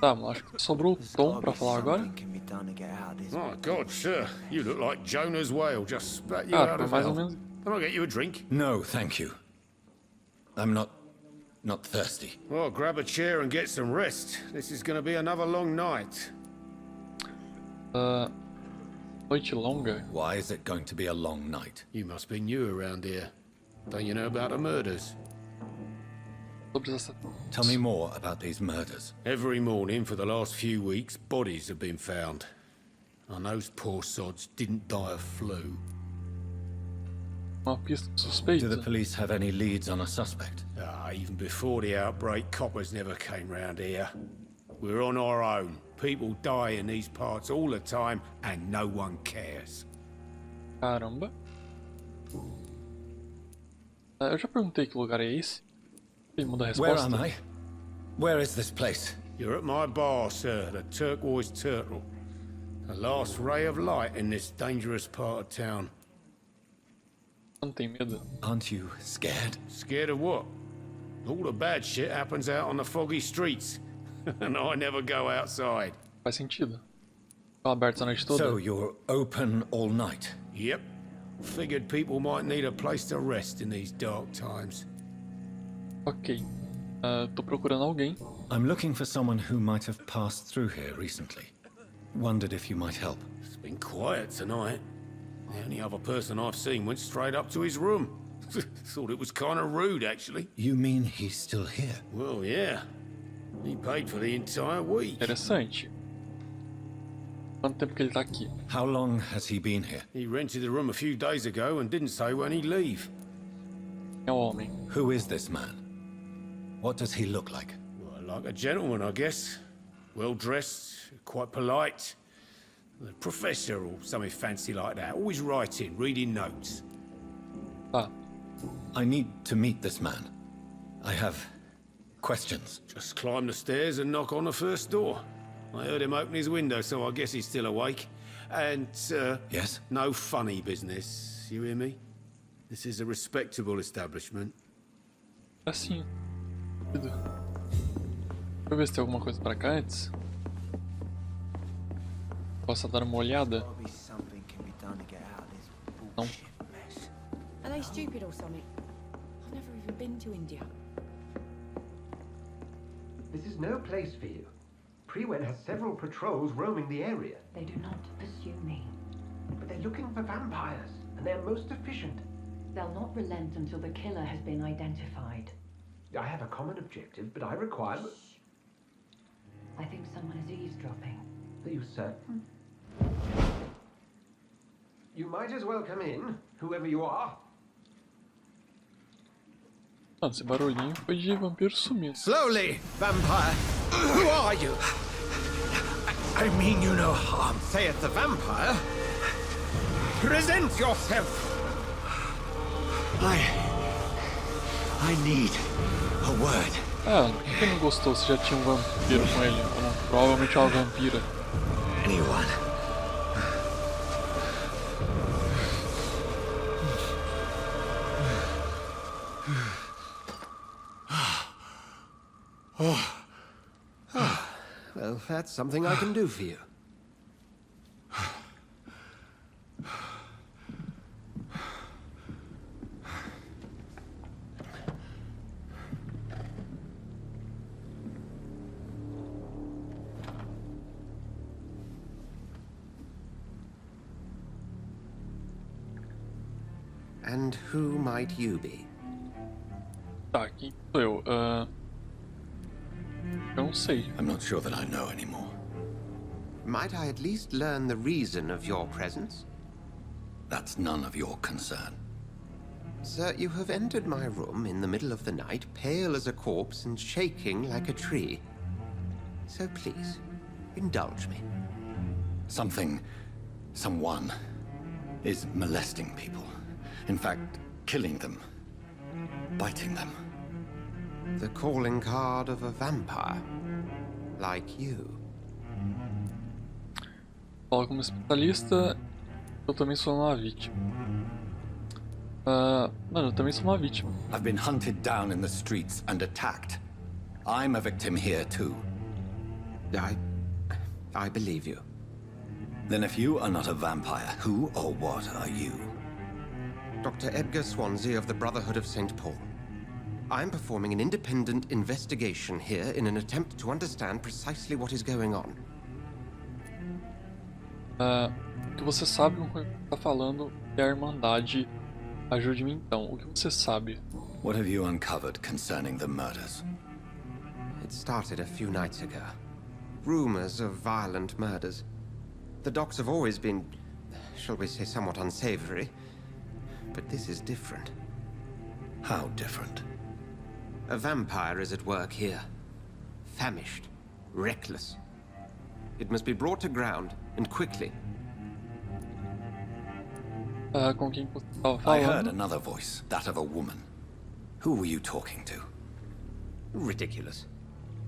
Tá, mano, acho que sobrou o Tom pra falar agora. My God, sir, you look like Jonah's whale just spat you Ah, out of mais ou hell. menos. Can I get you a drink? No, thank you. I'm not thirsty. Well, grab a chair and get some rest. This is going to be another long night. Noite longa. Why is it going to be a long night? You must be new around here. Don't you know about the murders? Sobre essa... Tell me more about these murders. Every morning for the last few weeks, bodies have been found. And those poor sods didn't die of flu. Uma pista Do the suspeita. police have any leads on a suspect? Even before the outbreak, coppers never came round here. We're on our own. People die in these parts all the time, and no one cares. Caramba. Eu já perguntei que lugar é esse. Ele muda a Where resposta. am I? Where is this place? You're at my bar, sir, the Turquoise Turtle. The last ray of light in this dangerous part of town. Não tem medo. Aren't you scared? Scared of what? All the bad shit happens out on the foggy streets. And I never go outside. Faz sentido. Estão abertos a noite toda. So you're open all night? Yep. Figured people might need a place to rest in these dark times. Ok. Tô procurando alguém. I'm looking for someone who might have passed through here recently. Wondered if you might help. It's been quiet tonight. The only other person I've seen went straight up to his room. Thought it was kind of rude, actually. You mean he's still here? Well, yeah. He paid for the entire week. Interessante. Quanto tempo que ele tá aqui? How long has he been here? He rented the room a few days ago and didn't say when he'd leave. É um homem. Who is this man? What does he look like? Well, like a gentleman, I guess. Well-dressed, quite polite. A professor or something fancy like that. Always writing, reading notes. Tá. I need to meet this man. I have questions. Just climb the stairs and knock on the first door. I heard him open his window, so I guess he's still awake. And, Yes? no funny business. You hear me? This is a respectable establishment. Assim. Rápido. Deixa eu ver se tem alguma coisa pra cá antes. Posso dar uma olhada? Não. Are they stupid or something? I've never even been to India. This is no place for you. Prewen has several patrols roaming the area. They do not pursue me. But they're looking for vampires, and they're most efficient. They'll not relent until the killer has been identified. I have a common objective, but I require... I think someone is eavesdropping. Are you certain? You might as well come in, whoever you are. Mano, esse barulhinho foi de vampiro sumindo. Slowly, vampire. Who are you? I mean you no harm. Saith the vampire. Present yourself. I need a word. Ah, por que não gostou se já tinha um vampiro com ele? Ou não? Provavelmente é uma vampira. Anyone. Well, that's something I can do for you. And who might you be? Tá, quem sou eu? Eu não sei. I'm not sure that I know anymore. Might I at least learn the reason of your presence? That's none of your concern. Sir, you have entered my room in the middle of the night, pale as a corpse and shaking like a tree. So please, indulge me. Someone is molesting people. In fact, killing them. Biting them. The calling card of a vampire. Like you. Fala como especialista, eu também sou uma vítima. Mano, eu também sou uma vítima. I've been hunted down in the streets and attacked. I'm a victim here too. I believe you. Then if you are not a vampire, who or what are you? Dr. Edgar Swansea of the Brotherhood of St. Paul. I'm performing an independent investigation here in an attempt to understand precisely what is going on. O que você sabe com o que está falando é a Irmandade. Ajude-me então. O que você sabe? What have you uncovered concerning the murders? It started a few nights ago. Rumors of violent murders. The docs have always been, shall we say, somewhat unsavory. But this is different. How different? A vampire is at work here. Famished. Reckless. It must be brought to ground, and quickly. Com quem você estava I heard falando? another voice, that of a woman. Who were you talking to? Ridiculous.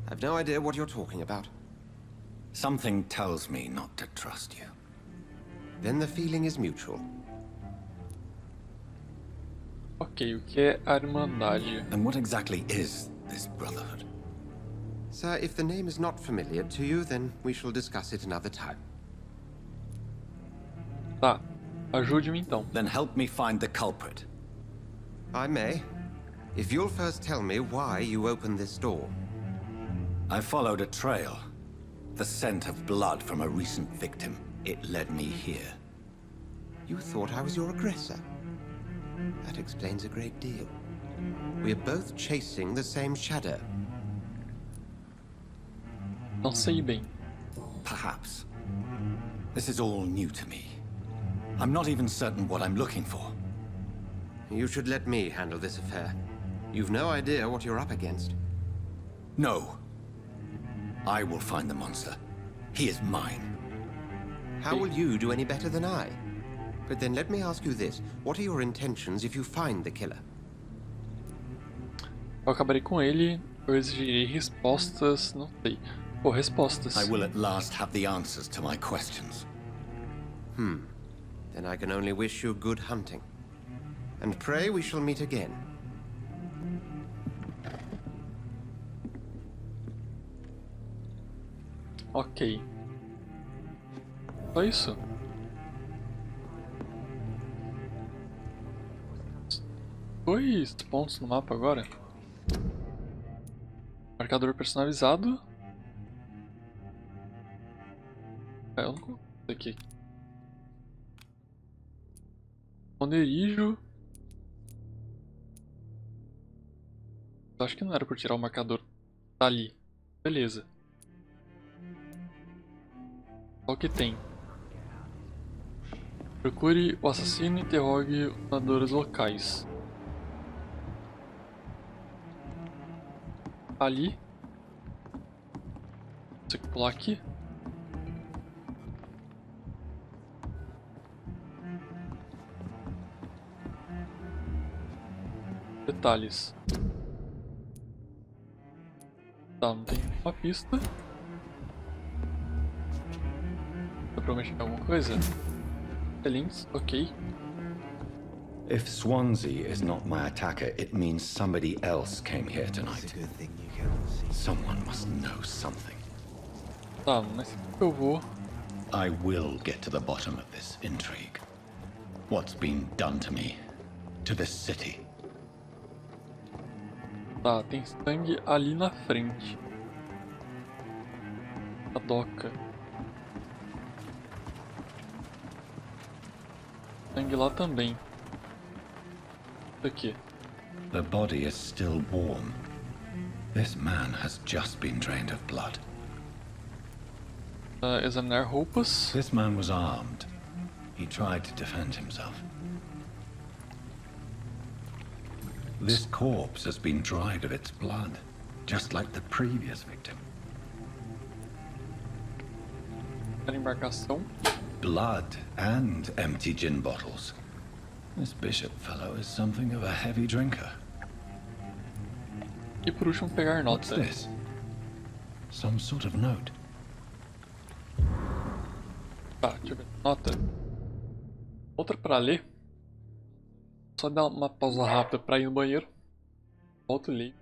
I've no idea what you're talking about. Something tells me not to trust you. Then the feeling is mutual. Ok, o que é a Irmandade? And what exactly is this brotherhood? Sir, if the name is not familiar to you, then we shall discuss it another time. Tá, ajude-me então. Then help me find the culprit. I may, if you'll first tell me why you opened this door. I followed a trail. The scent of blood from a recent victim. It led me here. You thought I was your aggressor. That explains a great deal. We're both chasing the same shadow. Não sei bem. Perhaps. This is all new to me. I'm not even certain what I'm looking for. You should let me handle this affair. You've no idea what you're up against. No. I will find the monster. He is mine. How will you do any better than I? But then let me ask you this. What are your intentions if you find the killer? Eu acabarei com ele, eu exigirei respostas, não sei. Ou respostas. I will at last have the answers to my questions. Then I can only wish you good hunting. And pray we shall meet again. Ok. Só isso? Dois pontos no mapa agora. Marcador personalizado. Eu não consigo aqui. Esconderijo. Eu acho que não era por tirar o marcador. Tá ali. Beleza. Qual que tem? Procure o assassino e interrogue os moradores locais. Ali. Você quer pular aqui? Detalhes. Tá, não tem uma pista. Dá pra mexer em alguma coisa? Links, ok. If Swansea is not my attacker, it means somebody else came here tonight. Someone must know something. Tá, mas eu vou. I will get to the bottom of this intrigue. What's been done to me, to this city. Tá, tem sangue ali na frente. A doca. Sangue lá também. Aqui. The body is still warm. This man has just been drained of blood. Examinar roupas. This man was armed. He tried to defend himself. This corpse has been dried of its blood, just like the previous victim. A embarcação. Blood and empty gin bottles. This bishop fellow is something of a heavy drinker. E por último pegar What's nota. this? Some sort of note. Tá, deixa eu ver. Nota. Outra pra ler. Só dar uma pausa rápida pra ir no banheiro. Volto e leio.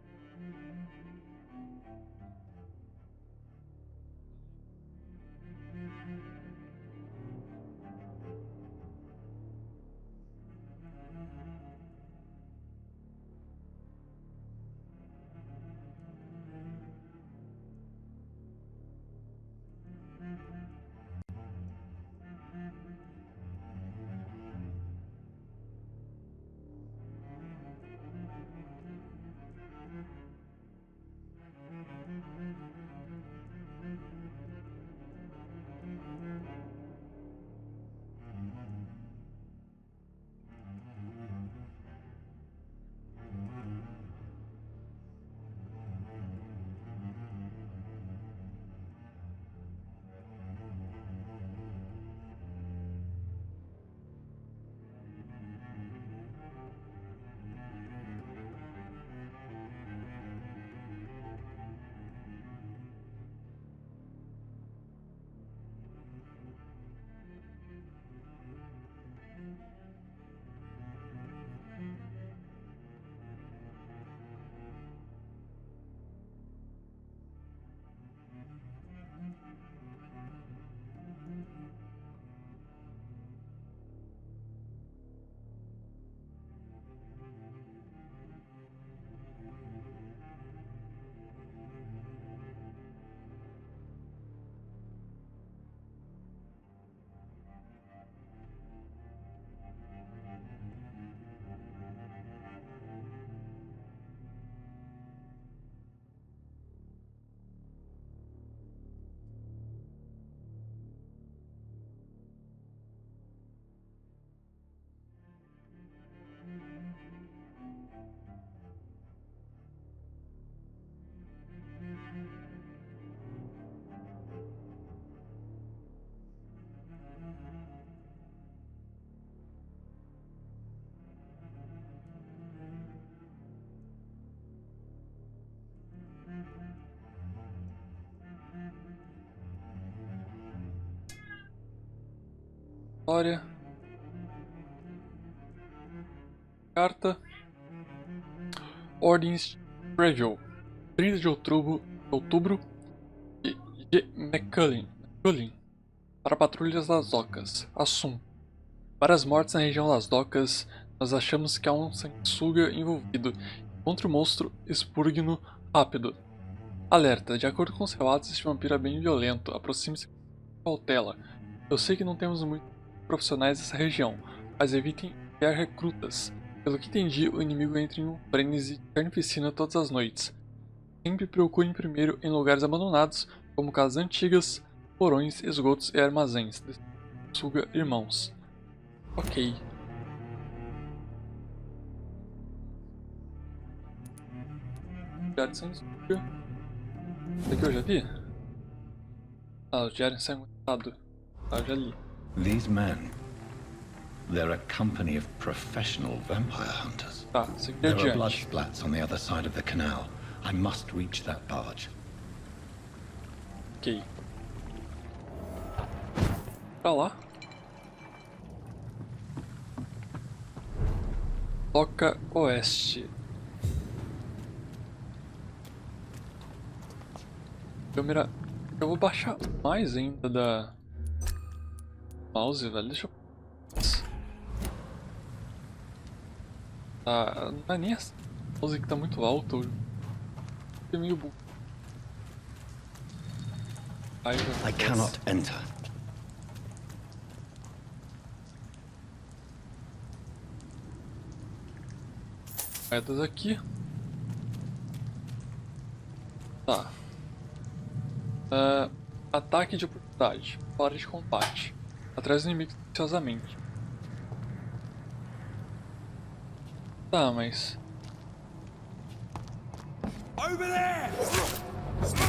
História. Carta. Ordens Preview. 30 de outubro de McCullin. Para patrulhas das docas. Assunto. Várias mortes na região das docas. Nós achamos que há um sanguessuga envolvido. Encontre o monstro expurgno rápido. Alerta. De acordo com os relatos, este vampiro é bem violento. Aproxime-se com cautela. Eu sei que não temos muitos profissionais dessa região, mas evitem enviar recrutas. Pelo que entendi, o inimigo entra em um frenesi de carnificina todas as noites. Sempre procurem primeiro em lugares abandonados, como casas antigas, porões, esgotos e armazéns. Suga irmãos. Ok. Diário de sanguessuga. Isso aqui eu já vi? Ah, o diário ensanguentado. Ah, eu já li. These men, they're a company of professional vampire hunters. Tá, seguir There are adiante. blood splats on the other side of the canal. I must reach that barge. Ok. Pra lá. Toca oeste. Câmera. Eu vou baixar mais ainda da mouse, velho. Deixa eu. Tá. Não é nem essa mouse que tá muito alto. É meio burro. I cannot enter. Moedas aqui. Tá. Ataque de oportunidade. Fora de combate. Atrás do inimigo silenciosamente. Tá, mas...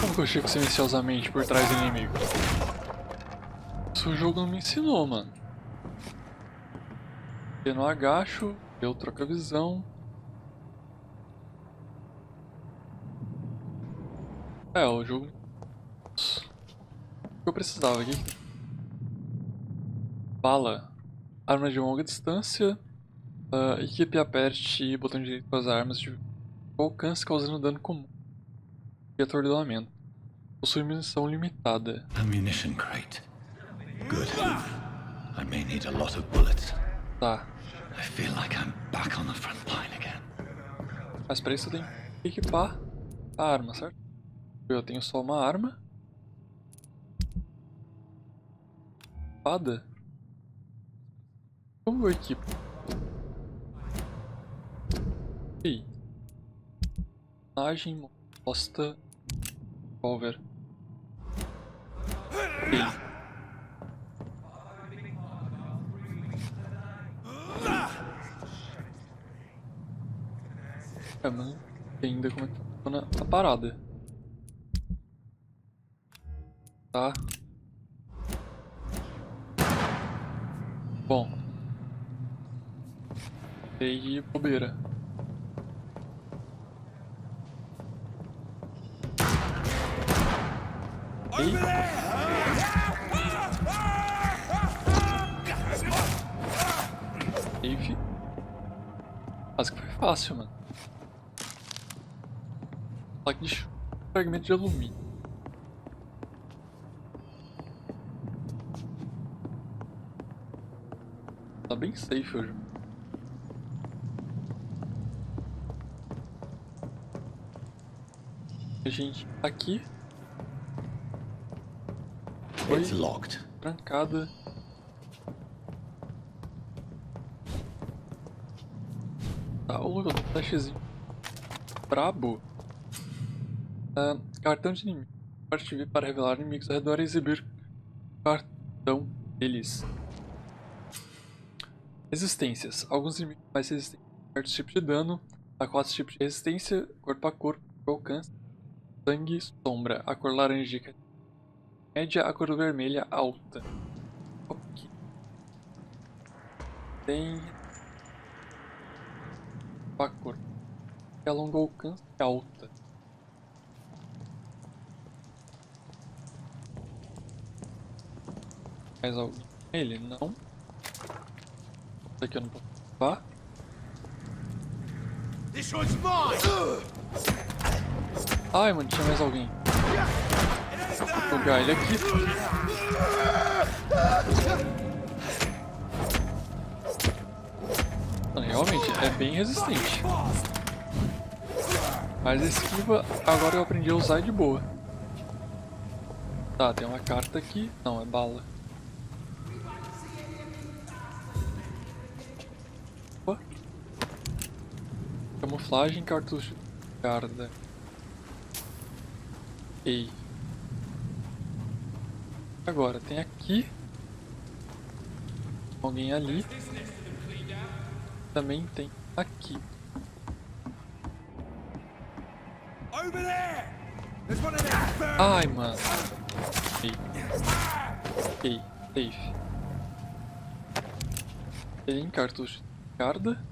Como que eu chego silenciosamente por trás do inimigo? Isso o jogo não me ensinou, mano. Eu não agacho, eu troco a visão. É, o jogo... O que eu precisava aqui? Bala. Arma de longa distância. Equipe aperte botão direito com as armas de alcance causando dano comum. E atordoamento. Possui munição limitada. Ammunition crate. Good. I may need a lot of bullets. Tá. I feel like I'm back on the front line again. Mas pra isso eu tenho que equipar a arma, certo? Eu tenho só uma arma. Espada? Como eu equipo? E imagem posta cover. Mas não sei ainda como é que funciona a parada. Tá. Bom. Dei bobeira. Ei. Save. Quase que foi fácil, mano. Placa de fragmento de alumínio. Tá bem safe hoje. A gente aqui foi trancada. Tá, o flashzinho brabo. Cartão de inimigo. Parte V para revelar inimigos ao redor e exibir cartão deles. Resistências. Alguns inimigos mais resistentes a certos tipos de dano. Há 4 tipos de resistência: corpo a corpo, alcance, sangue, sombra. A cor laranja média, a cor vermelha alta. Ok. Tem a cor que a longo alcance alta. Mais alguém? Ele não. Isso aqui eu não posso ativar. Ai, mano, tinha mais alguém. Vou jogar ele aqui. Mano, realmente é bem resistente. Mas esquiva, agora eu aprendi a usar de boa. Tá, tem uma carta aqui. Não, é bala. Opa. Camuflagem, cartucho de carga. Ei. Agora, tem aqui. Alguém ali. Também tem aqui. Ai, mano. Ok, safe. Tem cartucho de carga.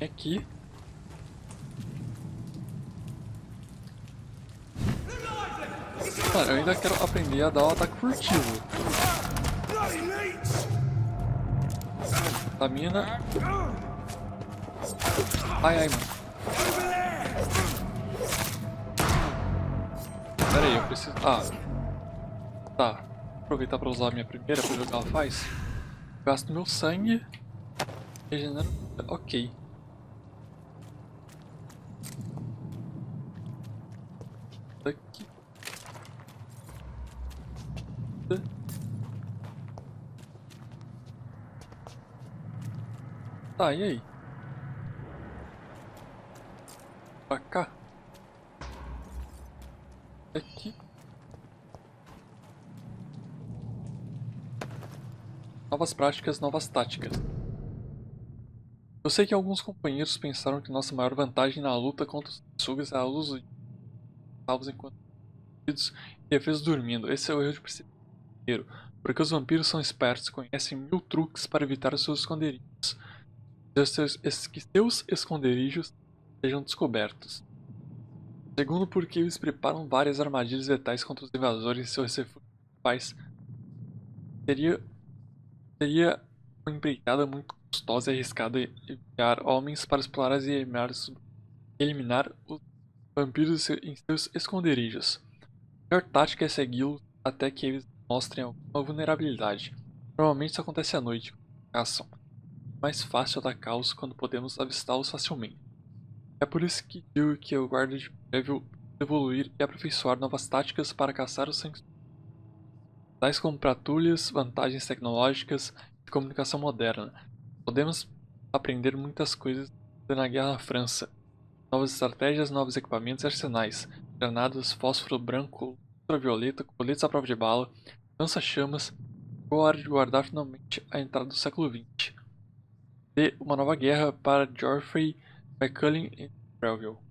Aqui. Mano, eu ainda quero aprender a dar o ataque furtivo. Stamina. Ai, ai, mano. Pera aí, eu preciso... Ah. Tá. Aproveitar pra usar a minha primeira pra ver o que ela faz. Gasto meu sangue. Regenero... Ok. Daqui. Tá, e aí? Pra cá. Aqui. Novas práticas, novas táticas. Eu sei que alguns companheiros pensaram que nossa maior vantagem na luta contra os sugas é a luz de salvos enquanto e defesas dormindo. Esse é o erro de primeiro, porque os vampiros são espertos e conhecem 1000 truques para evitar os seus esconderijos. Que seus esconderijos sejam descobertos. Segundo, porque eles preparam várias armadilhas letais contra os invasores em seus refúgios paz. Seria uma empreitada muito custosa e arriscada enviar homens para explorar e eliminar os vampiros em seus esconderijos. A melhor tática é segui-los até que eles mostrem alguma vulnerabilidade. Normalmente isso acontece à noite, quando caçam. É mais fácil atacá-los quando podemos avistá-los facilmente. É por isso que digo que eu guardo de prévio evoluir e aperfeiçoar novas táticas para caçar os sanguessugas, tais como patrulhas, vantagens tecnológicas e comunicação moderna. Podemos aprender muitas coisas na guerra na França. Novas estratégias, novos equipamentos e arsenais, granadas, fósforo branco, ultravioleta, coletes à prova de bala, lança-chamas. Chegou a hora de guardar finalmente a entrada do século XX. De uma nova guerra para Geoffrey McCullin e Breville. Ou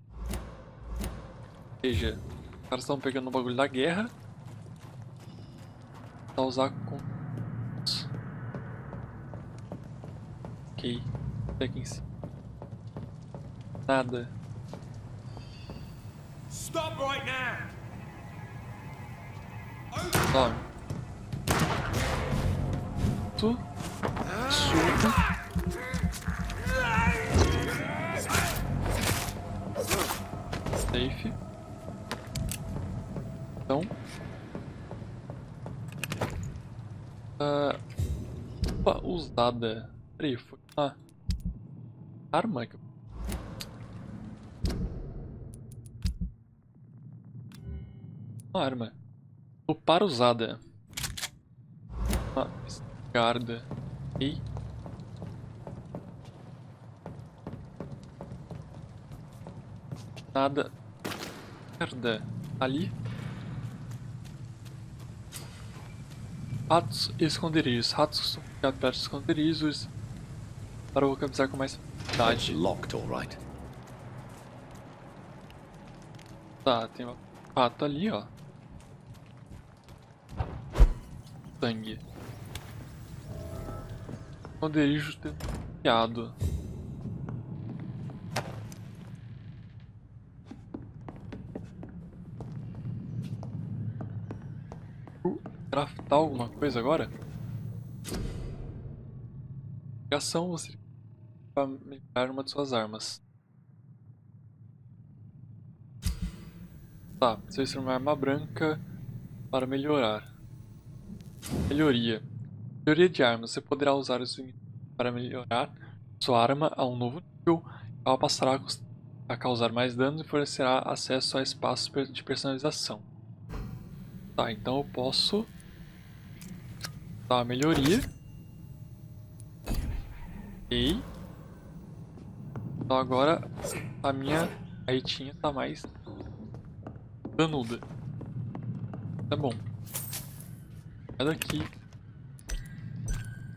seja, os caras estão pegando o bagulho da guerra pra usar com... Ok, até aqui em cima. Nada. Stop right now! Tome. Tu. Surdo. Safe. Então. Opa, usada. Peraí, foi uma arma que eu... Uma arma. Upar usada. Uma espingarda. Ok. Nada. Merda. Ali. Ratos e esconderijos. Ratos costumam ficar perto de esconderijos para localizar com mais facilidade. Tá, tem um rato ali, ó. Sangue. Esconderijo tempeado. Craftar alguma coisa agora? Ação você para melhorar uma de suas armas. Tá, você vai ser uma arma branca para melhorar. Melhoria. Melhoria de armas. Você poderá usar os para melhorar sua arma a um novo nível. Ela passará a causar mais danos e fornecerá acesso a espaços de personalização. Tá, então eu posso dar uma melhoria. Ok. Então agora a minha reitinha tá mais danuda. Tá bom. Sai daqui.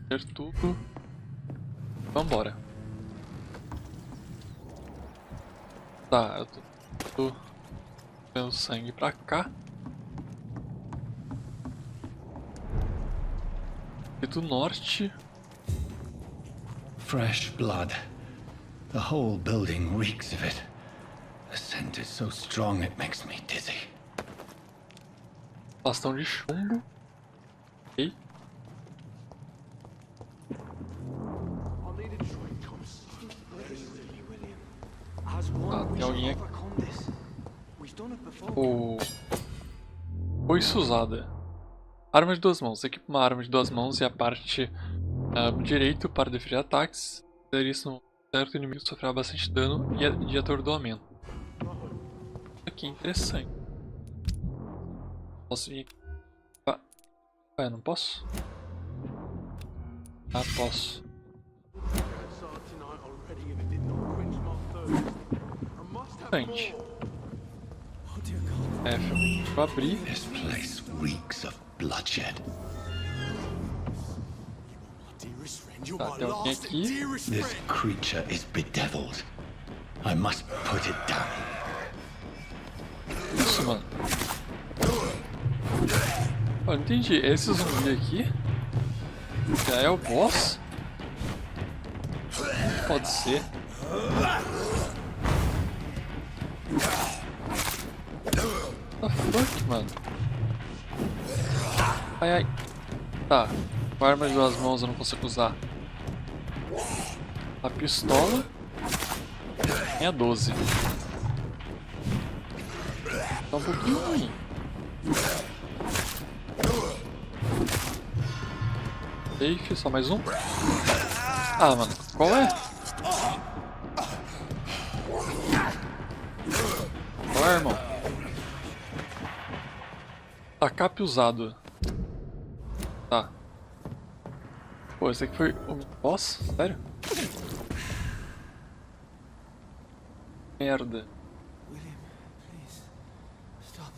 Ter tudo. Vambora. Tá, eu tô vendo sangue pra cá. E do norte. Fresh blood. The whole building reeks of it. The scent is so strong it makes me dizzy. Bastão de chumbo. Ok. Ah, tem alguém aqui. Foice usada. Arma de duas mãos. Equipa uma arma de duas mãos e a parte direito para defender ataques. Fazer isso no certo inimigo sofrerá bastante dano e de atordoamento. Isso aqui é interessante. Posso ir... Ah, não posso? Ah, posso. Gente. F, vou abrir. This place reeks of bloodshed. Tá, tem alguém aqui. This creature is bedeviled. I must put it down. Isso, mano. Olha, não entendi. Esse zumbi aqui já é o boss? Pode ser. What the fuck, mano? Ai, ai. Tá. Com a arma de duas mãos eu não consigo usar. A pistola. É 12. Tá um pouquinho ruim. Safe, só mais um. Ah, mano. Qual é? Qual é, irmão? Tacape usado. Tá. Pô, esse aqui foi o boss? Sério? Merda. William, please, stop.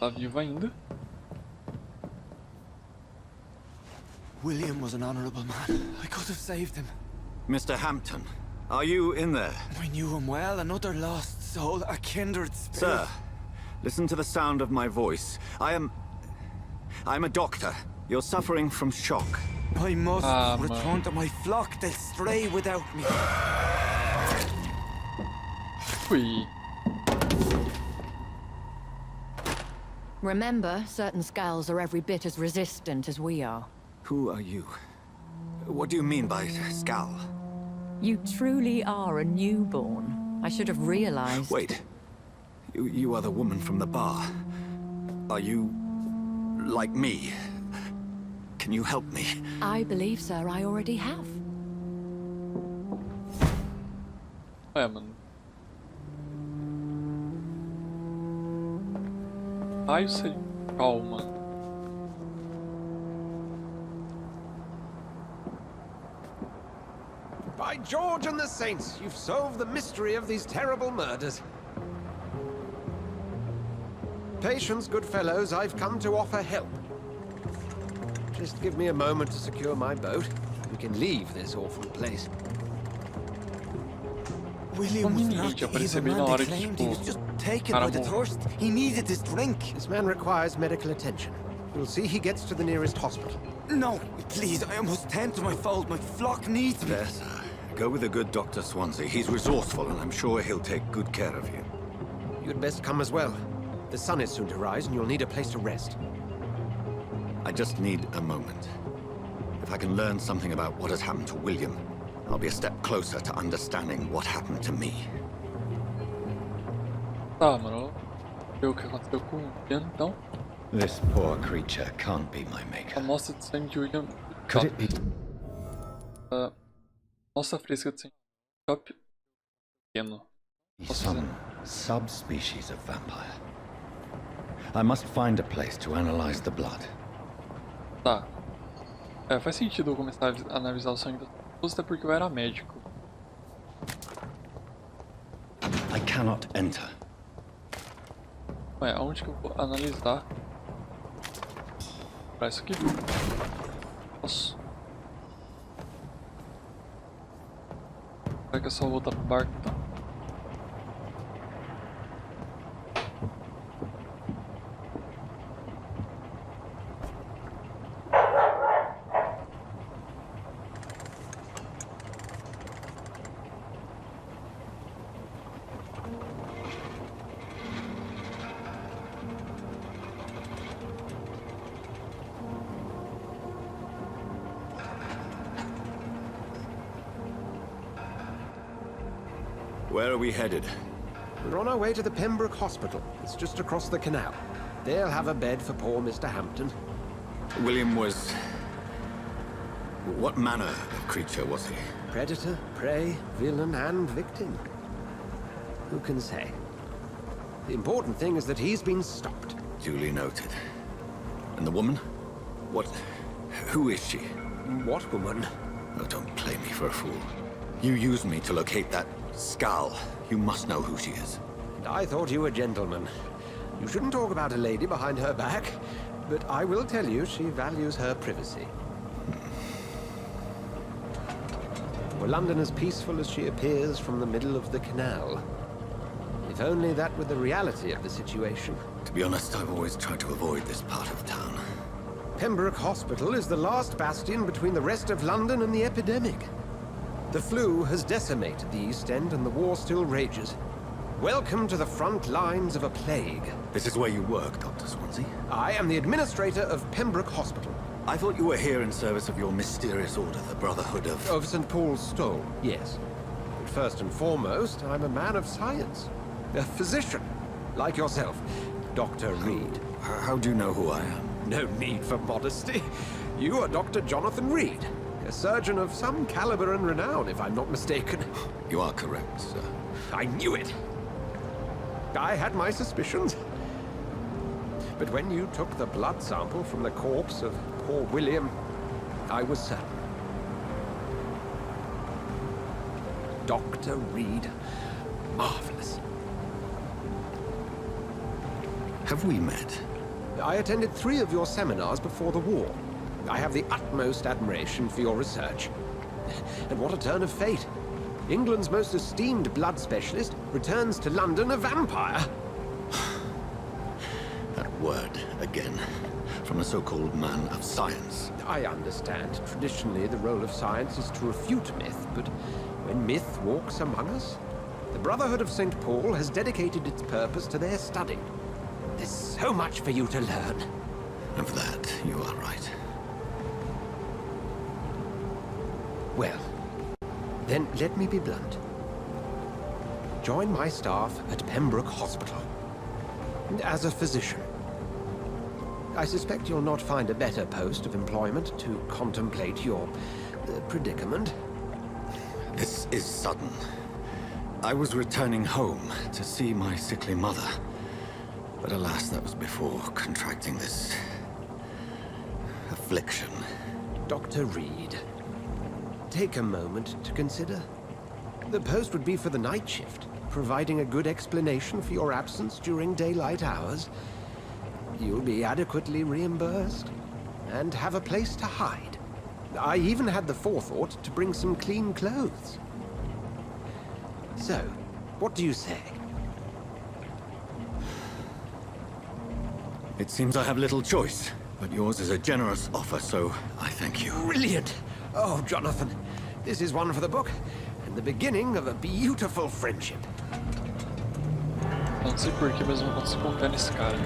Tá vivo ainda. William was an honorable man. I could have saved him. Mr. Hampton, are you in there? I knew him well, another lost soul, a kindred spirit. Sir, listen to the sound of my voice. I'm a doctor. You're suffering from shock. I must return to my flock. They'll stray without me. Ui. Remember, certain skulls are every bit as resistant as we are. Who are you? What do you mean by skull? You truly are a newborn. I should have realized. Wait. You are the woman from the bar. Are you like me? Can you help me? I believe, sir, I already have. É, mano. Ai, sei. Calma. By George and the Saints, you've solved the mystery of these terrible murders. Patience, good fellows, I've come to offer help. Just give me a moment to secure my boat. We can leave this awful place. William was not the evil man they claimed. He was just taken by the thirst. He needed this drink. This man requires medical attention. You'll see he gets to the nearest hospital. No, please, I must tend to my fold. My flock needs me. There, sir. Go with the good Dr. Swansea. He's resourceful, and I'm sure he'll take good care of you. You'd best come as well. The sun is soon to rise, and you'll need a place to rest. I just need a moment. If I can learn something about what has happened to William, I'll be a step closer to understanding what happened to me. Tá, mano. Ver o que aconteceu com o William, então. This poor creature can't be my maker. A amostra de sangue de William. Could it be? Amostra fresca de sangue. Top. Pequeno. Some subspecies of vampire. I must find a place to analyze the blood. Tá. É, faz sentido eu começar a analisar o sangue das pessoas, até porque eu era médico. I cannot enter. Ué, aonde que eu vou analisar? Pra isso aqui? Posso. Será que é só voltar pro barco então? Where are we headed? We're on our way to the Pembroke Hospital. It's just across the canal. They'll have a bed for poor Mr. Hampton. William was... What manner of creature was he? Predator, prey, villain, and victim. Who can say? The important thing is that he's been stopped. Duly noted. And the woman? What... Who is she? What woman? Oh, don't play me for a fool. You used me to locate that skull. You must know who she is. And I thought you a gentleman. You shouldn't talk about a lady behind her back, but I will tell you she values her privacy. Were London as peaceful as she appears from the middle of the canal? If only that were the reality of the situation. To be honest, I've always tried to avoid this part of town. Pembroke Hospital is the last bastion between the rest of London and the epidemic. The flu has decimated the East End and the war still rages. Welcome to the front lines of a plague. This is where you work, Dr. Swansea? I am the administrator of Pembroke Hospital. I thought you were here in service of your mysterious order, the Brotherhood of... Of St. Paul's Stole, yes. But first and foremost, I'm a man of science. A physician, like yourself, Dr. Reed. How do you know who I am? No need for modesty. You are Dr. Jonathan Reed, a surgeon of some caliber and renown, if I'm not mistaken. You are correct, sir. I knew it. I had my suspicions. But when you took the blood sample from the corpse of poor William, I was certain. Dr. Reed. Marvelous. Have we met? I attended 3 of your seminars before the war. I have the utmost admiration for your research. And what a turn of fate. England's most esteemed blood specialist returns to London a vampire. That word, again. From a so-called man of science. I understand. Traditionally, the role of science is to refute myth, but when myth walks among us, the Brotherhood of St. Paul has dedicated its purpose to their study. There's so much for you to learn. And for that, you are right. Well, then let me be blunt. Join my staff at Pembroke Hospital. As a physician. I suspect you'll not find a better post of employment to contemplate your predicament. This is sudden. I was returning home to see my sickly mother. But alas, that was before contracting this... affliction. Dr. Reed, take a moment to consider. The post would be for the night shift, providing a good explanation for your absence during daylight hours. You'll be adequately reimbursed, and have a place to hide. I even had the forethought to bring some clean clothes. So, what do you say? It seems I have little choice, but yours is a generous offer, so I thank you. Brilliant! Oh, Jonathan, this is one for the book, and the beginning of a beautiful friendship. Não sei porquê, mas eu não consigo confiar nesse cara.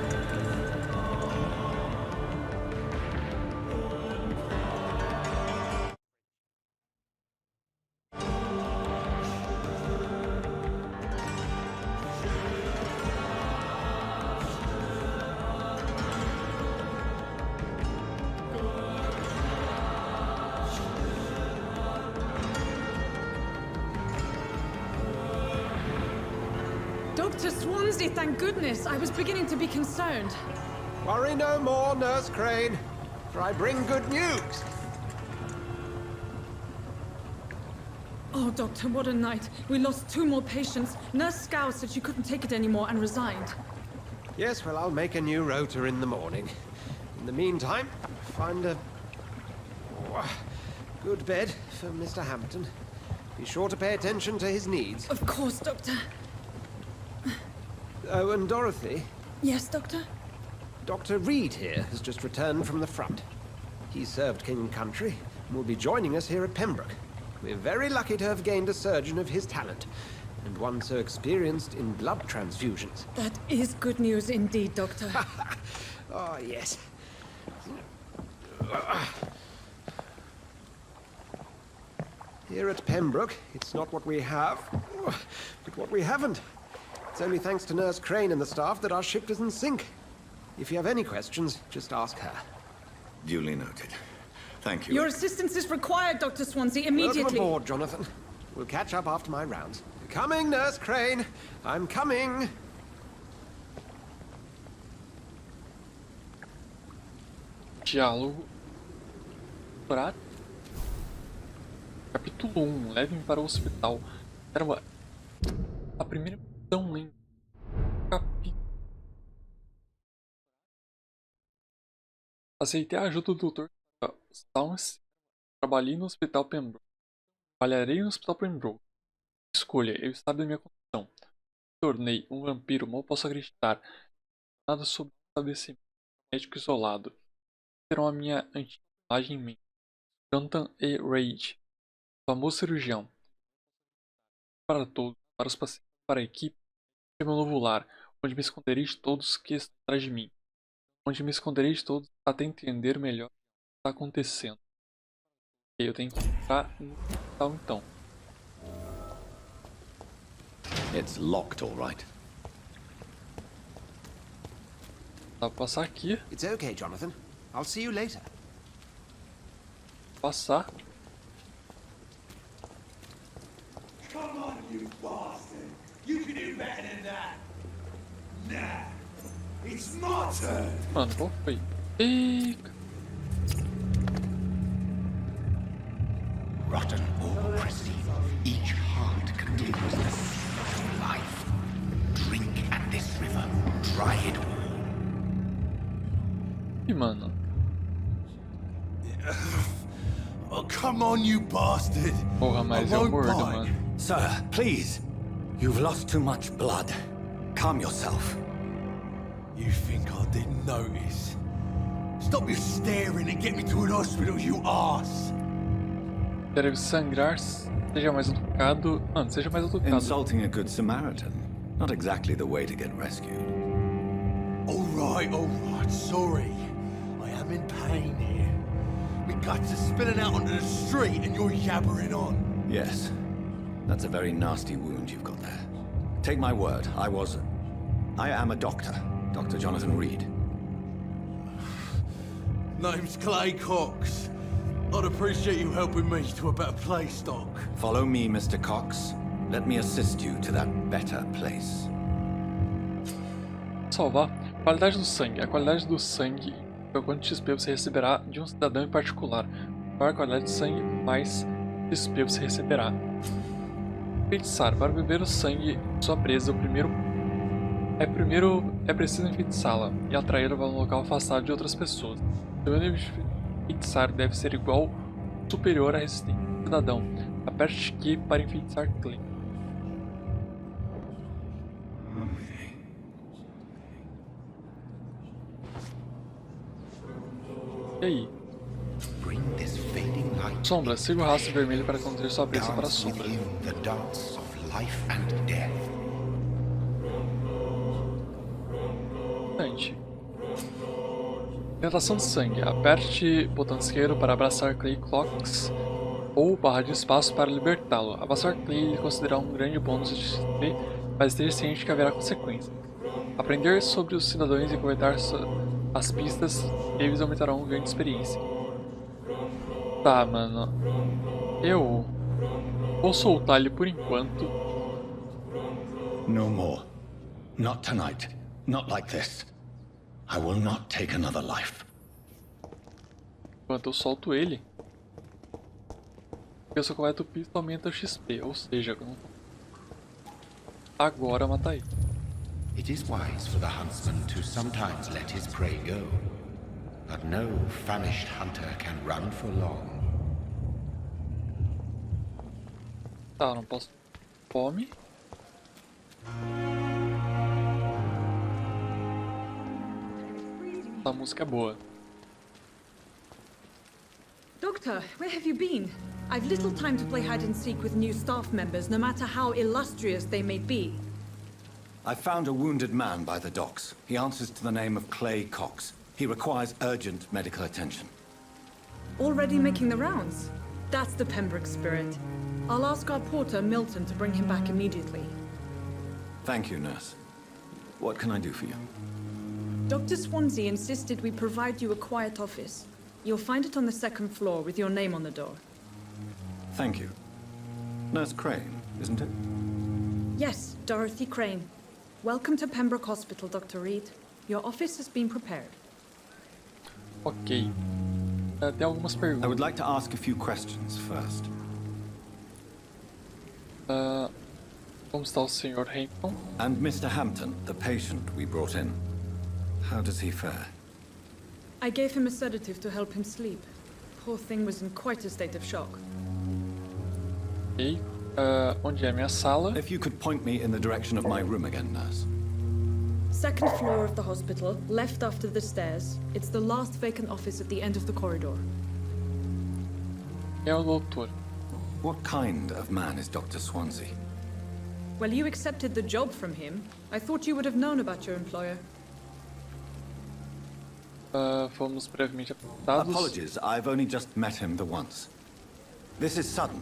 Dr. Swansea, thank goodness. I was beginning to be concerned. Worry no more, Nurse Crane, for I bring good news. Oh, Doctor, what a night. We lost 2 more patients. Nurse Scow said she couldn't take it anymore and resigned. Yes, well, I'll make a new rota in the morning. In the meantime, find a good bed for Mr. Hampton. Be sure to pay attention to his needs. Of course, Doctor. Oh, and Dorothy? Yes, Doctor? Dr. Reed here has just returned from the front. He served King and Country and will be joining us here at Pembroke. We're very lucky to have gained a surgeon of his talent, and one so experienced in blood transfusions. That is good news indeed, Doctor. Oh, yes. Here at Pembroke, it's not what we have, but what we haven't. It's only thanks to Nurse Crane and the staff that our ship doesn't sink. If you have any questions, just ask her. Duly noted. Thank you. Your assistance is required, Dr. Swansea, immediately. Welcome aboard, Jonathan. We'll catch up after my rounds. Coming, Nurse Crane. I'm coming. Diálogo. Parte. Capítulo 1. Leve-me para o hospital. Era a primeira missão lenta. Capítulo. Aceitei a ajuda do Dr. Swansea. Trabalhei no Hospital Pembroke. Trabalharei no Hospital Pembroke. Escolha, ele sabe da minha condição. Tornei um vampiro, mal posso acreditar. Nada sobre o estabelecimento médico isolado. Terão a minha antiga imagem em mente. Jonathan E. Reid, famoso cirurgião. Para todos, para os pacientes, para a equipe, meu novo lar, onde me esconderei de todos que estão atrás de mim. Onde me esconderei de todos até entender melhor o que está acontecendo. Ok, eu tenho que entrar no hospital então. It's locked, all right. Dá pra passar aqui. It's okay, Jonathan. I'll see you later. Passar. Come on, you bastard! You can do better than that! Nah! It's my turn! Mano, qual foi? Eita. Rotten or pristine, each heart contains the seed of life. Drink at this river, dry it all. Ih, mano. Oh, come on, you bastard! Porra, mas é o gordo, mano. Sir, please. You've lost too much blood. Calm yourself. You think I didn't notice? Stop your staring and get me to an hospital, you arse! Deve sangrar, seja mais educado. Mano, seja mais educado. Insulting a good Samaritan. Not exactly the way to get rescued. Alright, sorry. I am in pain here. My guts are spilling out onto the street and you're yabbering on. Yes. That's a very nasty wound you've got there. Take my word, I am a doctor. Dr. Jonathan Reed. Name's Clay Cox. I'd appreciate you helping me to a better place, Doc. Follow me, Mr. Cox. Let me assist you to that better place. Salvar. Qualidade do sangue. A qualidade do sangue é o quanto XP você receberá de um cidadão em particular. Maior a qualidade de sangue, mais XP você receberá. Enfeitiçar. Para beber o sangue de sua presa, primeiro é preciso enfeitiçá-la e atraí-la para um local afastado de outras pessoas. Seu nível de enfeitiçar deve ser igual ou superior à resistência do cidadão. Aperte Q para enfeitiçar Clay. E aí? Sombra, siga o rastro vermelho para conduzir sua presa para a sombra. Importante. Tentação de sangue. Aperte botão esquerdo para abraçar Clay Cox ou barra de espaço para libertá-lo. Abraçar Clay ele considerará um grande bônus de XP, mas esteja ciente que haverá consequências. Aprender sobre os cidadãos e coletar as pistas, eles aumentarão um ganho de experiência. Tá, mano. Eu vou soltar ele por enquanto. No more. Not tonight. Not like this. I will not take another life. Enquanto eu solto ele, eu só coleto pista aumenta o XP, ou seja, agora matar ele. It is wise for the huntsman to sometimes let his prey go, but no famished hunter can run for long. Tá, não posso. Fome. A música é boa. Doctor, where have you been? I've little time to play hide and seek with new staff members, no matter how illustrious they may be. I found a wounded man by the docks. He answers to the name of Clay Cox. He requires urgent medical attention. Already making the rounds? That's the Pembroke spirit. I'll ask our porter, Milton, to bring him back immediately. Thank you, nurse. What can I do for you? Dr. Swansea insisted we provide you a quiet office. You'll find it on the second floor with your name on the door. Thank you. Nurse Crane, isn't it? Yes, Dorothy Crane. Welcome to Pembroke Hospital, Dr. Reed. Your office has been prepared. Ok. Tem algumas perguntas. I would like to ask a few questions first. Como está o Sr. Hampton? And Mr. Hampton, the patient we brought in. How does he fare? I gave him a sedative to help him sleep. Poor thing was in quite a state of shock. Ok. Onde é minha sala? If you could point me in the direction of my room again, nurse. Second floor of the hospital, left after the stairs. It's the last vacant office at the end of the corridor. É o doutor. What kind of man is Dr. Swansea? Well, you accepted the job from him. I thought you would have known about your employer. Fomos brevemente apresentados. Apologies, I've only just met him the once. This is sudden.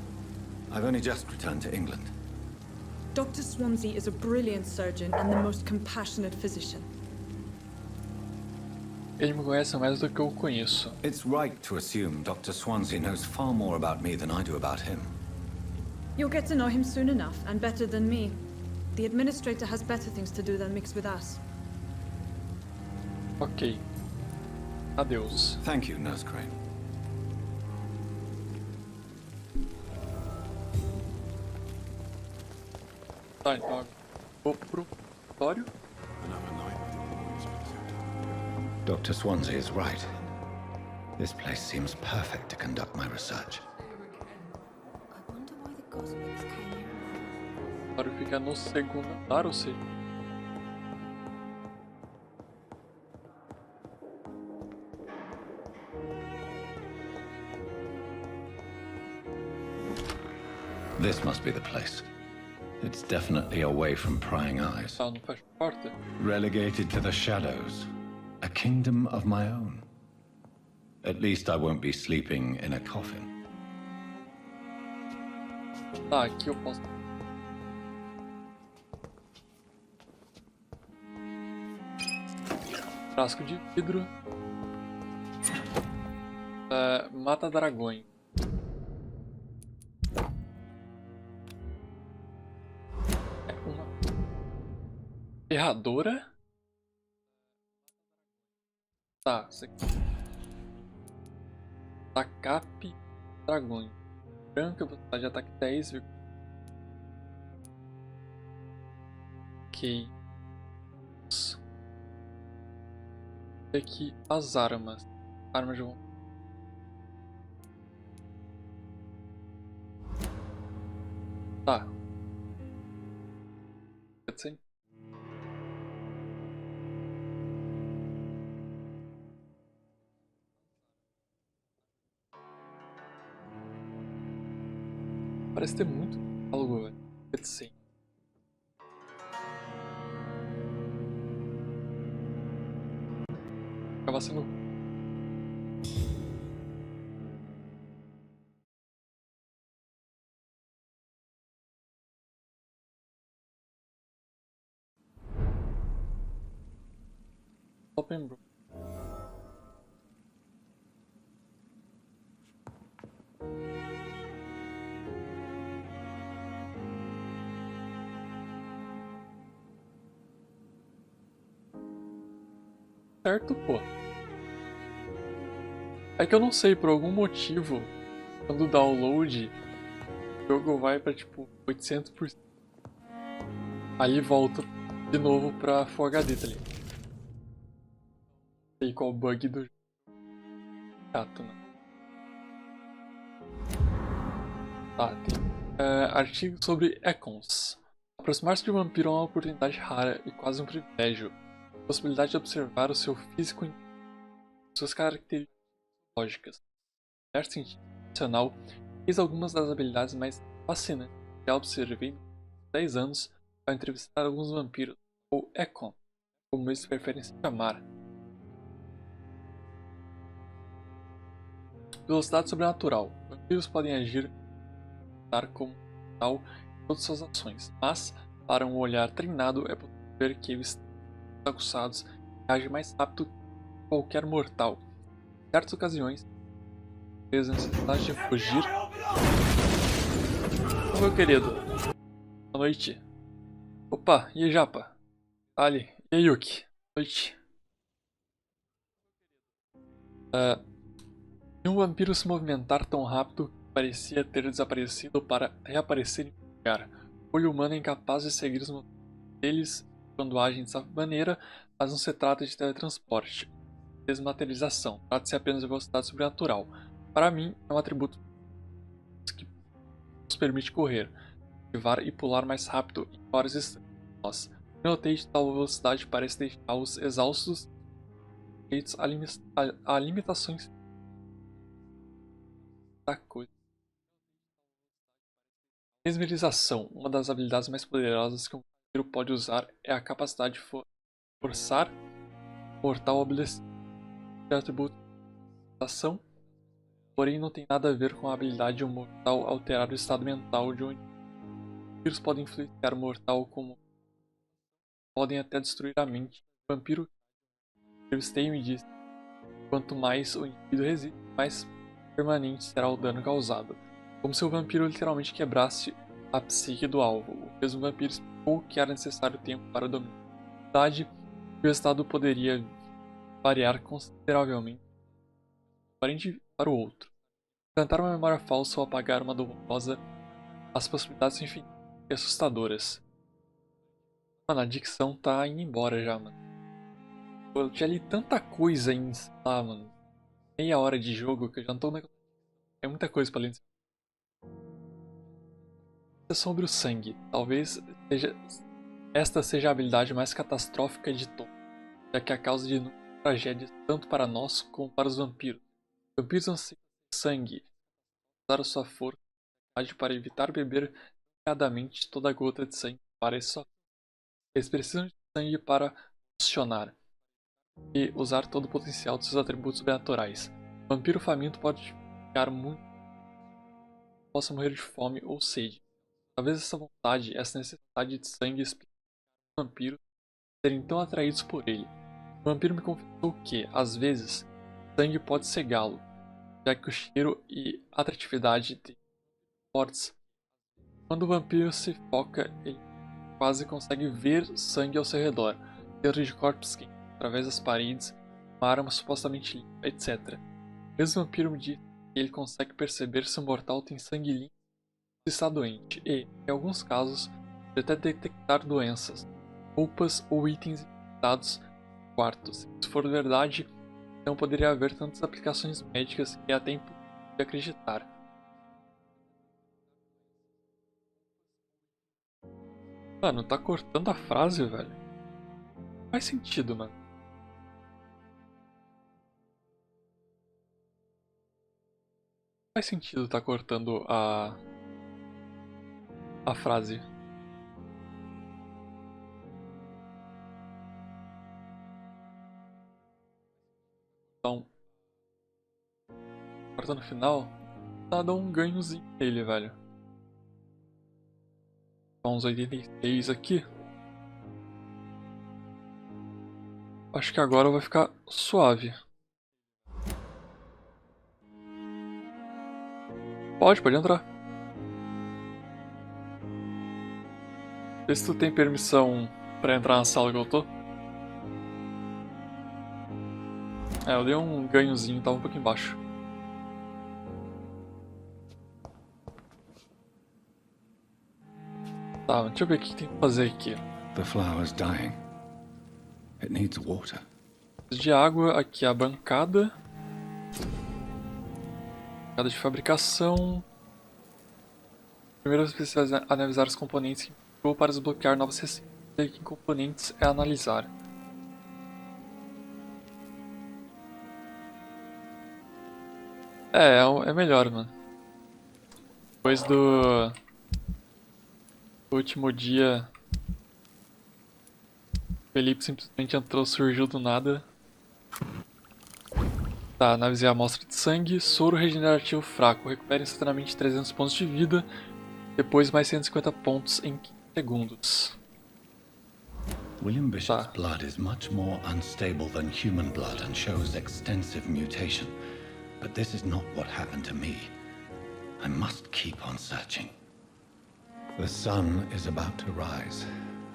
I've only just returned to England. Dr. Swansea is a brilliant surgeon and the most compassionate physician. Ele me conhece mais do que eu conheço. It's right to assume Dr. Swansea knows far more about me than I do about him. You'll get to know him soon enough, and better than me. The administrator has better things to do than mix with us. Ok. Adeus. Thank you, Nurse Crane. Tá, então vou pro laboratório. Dr. Swansea is right. This place seems perfect to conduct my research. O laboratório fica no segundo andar, ou seja... This must be the place. It's definitely away from prying eyes. Ah, não faz parte. Relegated to the shadows. A kingdom of my own. At least I won't be sleeping in a coffin. Tá, aqui eu posso... Frasco de vidro. Mata dragões. Uma ferradora. Tá, isso aqui. Tacape dragões. Branca, velocidade de ataque 10. Ok. Aqui as armas. Armas de... Tá. Sim. Parece ter muito algo, velho. Sim. Acaba sendo... Open bro. Certo, pô. É que eu não sei, por algum motivo, quando o download, o jogo vai pra tipo 800%. Aí volta de novo pra Full HD, tá ligado? Não sei qual o bug do jogo. Chato, né? Tá, tem artigo sobre Econs. Aproximar-se de um vampiro é uma oportunidade rara e quase um privilégio. A possibilidade de observar o seu físico e suas características lógicas. No universo intencional, eis algumas das habilidades mais fascinantes que já observei nos 10 anos ao entrevistar alguns vampiros, ou Econ, como eles preferem se chamar. Velocidade sobrenatural. Vampiros podem agir como tal em todas suas ações, mas para um olhar treinado é possível ver que eles aguçados reagem mais rápido que qualquer mortal. Em certas ocasiões, a necessidade de fugir. Oh, meu querido, boa noite. Opa, e aí, Japa? Ali, e aí, Yuki? Boa noite. E um vampiro se movimentar tão rápido que parecia ter desaparecido para reaparecer em um lugar. O olho humano é incapaz de seguir os movimentos deles quando agem dessa maneira, mas não se trata de teletransporte, desmaterialização, trata-se apenas de velocidade sobrenatural. Para mim, é um atributo que nos permite correr, ativar e pular mais rápido em horas extremas. Notei que tal velocidade parece deixá-los exaustos, sujeitos a limitações da coisa. Mesmerização. Uma das habilidades mais poderosas que um vampiro pode usar é a capacidade de forçar o mortal a obedecer. O atributo de ação, porém não tem nada a ver com a habilidade de um mortal alterar o estado mental de um indivíduo. Vampiros podem influenciar o mortal como podem até destruir a mente. O vampiro Livestream diz: quanto mais o indivíduo resiste, mais permanente será o dano causado. Como se o vampiro literalmente quebrasse a psique do alvo. O mesmo vampiro explicou que era necessário tempo para dominar a habilidade e o resultado poderia variar consideravelmente para um indivíduo para o outro. Plantar uma memória falsa ou apagar uma dolosa, as possibilidades são infinitas e assustadoras. Mano, a dicção tá indo embora já, mano. Eu já li tanta coisa em, sei lá, mano, meia hora de jogo que eu já não tô... É muita coisa pra ler. Sobre o sangue. Talvez esta seja a habilidade mais catastrófica de todas, já que é a causa de tragédias tanto para nós como para os vampiros. Vampiros anseiam sangue, usar a sua força para evitar beber demasiadamente toda a gota de sangue para esse só. Eles precisam de sangue para funcionar e usar todo o potencial de seus atributos sobrenaturais. O vampiro faminto pode ficar muito, possa morrer de fome ou sede. Talvez essa vontade, essa necessidade de sangue explique os vampiros serem tão atraídos por ele. O vampiro me confessou que, às vezes, sangue pode cegá-lo, já que o cheiro e atratividade de fortes. Quando o vampiro se foca, ele quase consegue ver sangue ao seu redor, dentro de corpos quentes, através das paredes, uma arma supostamente limpa, etc. O mesmo vampiro me diz que ele consegue perceber se o mortal tem sangue limpo ou se está doente, e, em alguns casos, pode até detectar doenças, roupas ou itens infectados em quartos. Se isso for verdade, não poderia haver tantas aplicações médicas que é até impossível de acreditar. Mano, tá cortando a frase, velho. Não faz sentido, mano. Não faz sentido tá cortando a frase. Então, corta no final, dá um ganhozinho nele, velho. Uns 86 aqui. Acho que agora vai ficar suave. Pode entrar. Vê se tu tem permissão pra entrar na sala que eu tô. É, eu dei um ganhozinho, tava um pouquinho baixo. Tá, deixa eu ver o que tem que fazer aqui. The flower's dying. It needs water. De água, aqui a bancada. Bancada de fabricação. Primeiro você precisa analisar os componentes que encontrou para desbloquear novas receitas. E aqui em componentes é analisar. É melhor, mano. Depois do último dia, o Felipe simplesmente entrou, surgiu do nada. Tá, analisei a amostra de sangue. Soro regenerativo fraco. Recupera instantaneamente 300 pontos de vida. Depois mais 150 pontos em 15 segundos. William Bishop's blood is much more unstable than human blood and shows extensive mutation. But this is not what happened to me. I must keep on searching. The sun is about to rise.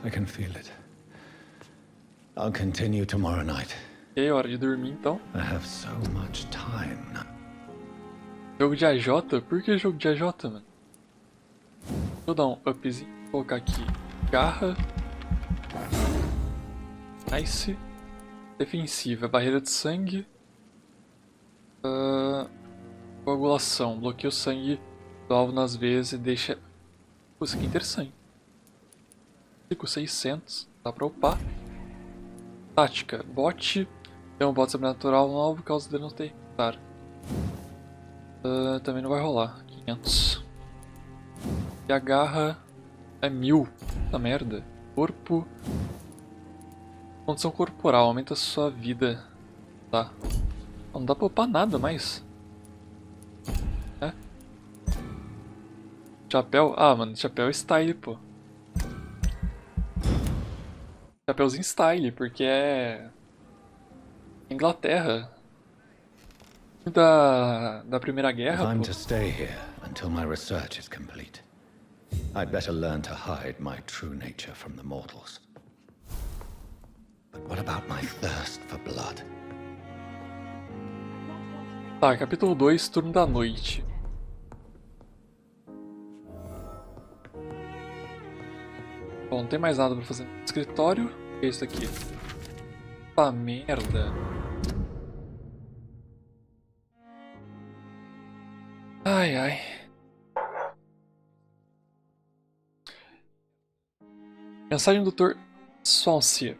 I can feel it. I'll continue tomorrow night. E aí, hora de dormir então? I have so much time now. Jogo de AJ? Por que jogo de AJ, mano? Deixa eu dar um upzinho. Vou colocar aqui garra. Nice. Defensiva, barreira de sangue. Coagulação. Bloqueia o sangue do alvo nas veias e deixa... Pô, isso aqui é interessante. Fico 600. Dá pra upar. Tática. Bot. Tem um bot sobrenatural no alvo, causa dele não ter recrutar. Também não vai rolar. 500. E a garra é 1000. Puta merda. Corpo. Condição corporal. Aumenta a sua vida. Tá. Não dá pra upar nada mais. É. Chapéu. Ah, mano. Chapéu style, pô. Chapéuzinho style, porque é... Inglaterra. Da Primeira Guerra, I'm pô. to stay here until my research is complete. I'd better learn to hide my true nature from the mortals. But what about my thirst for blood? Tá, capítulo 2, turno da noite. Bom, não tem mais nada pra fazer no escritório. O que é isso aqui? Tá merda. Ai, ai. Mensagem do Dr. Swansea.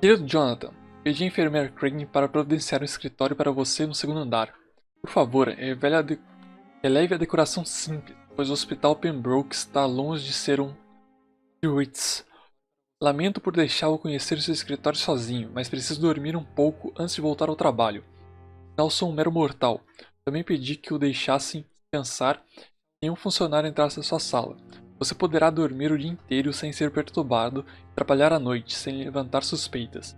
Querido Jonathan, pedi a enfermeira Crane para providenciar um escritório para você no segundo andar. Por favor, eleve a decoração simples, pois o Hospital Pembroke está longe de ser um Ritz. Lamento por deixá-lo conhecer seu escritório sozinho, mas preciso dormir um pouco antes de voltar ao trabalho. Afinal, sou um mero mortal. Também pedi que o deixassem descansar e um funcionário entrasse na sua sala. Você poderá dormir o dia inteiro sem ser perturbado e trabalhar à noite, sem levantar suspeitas.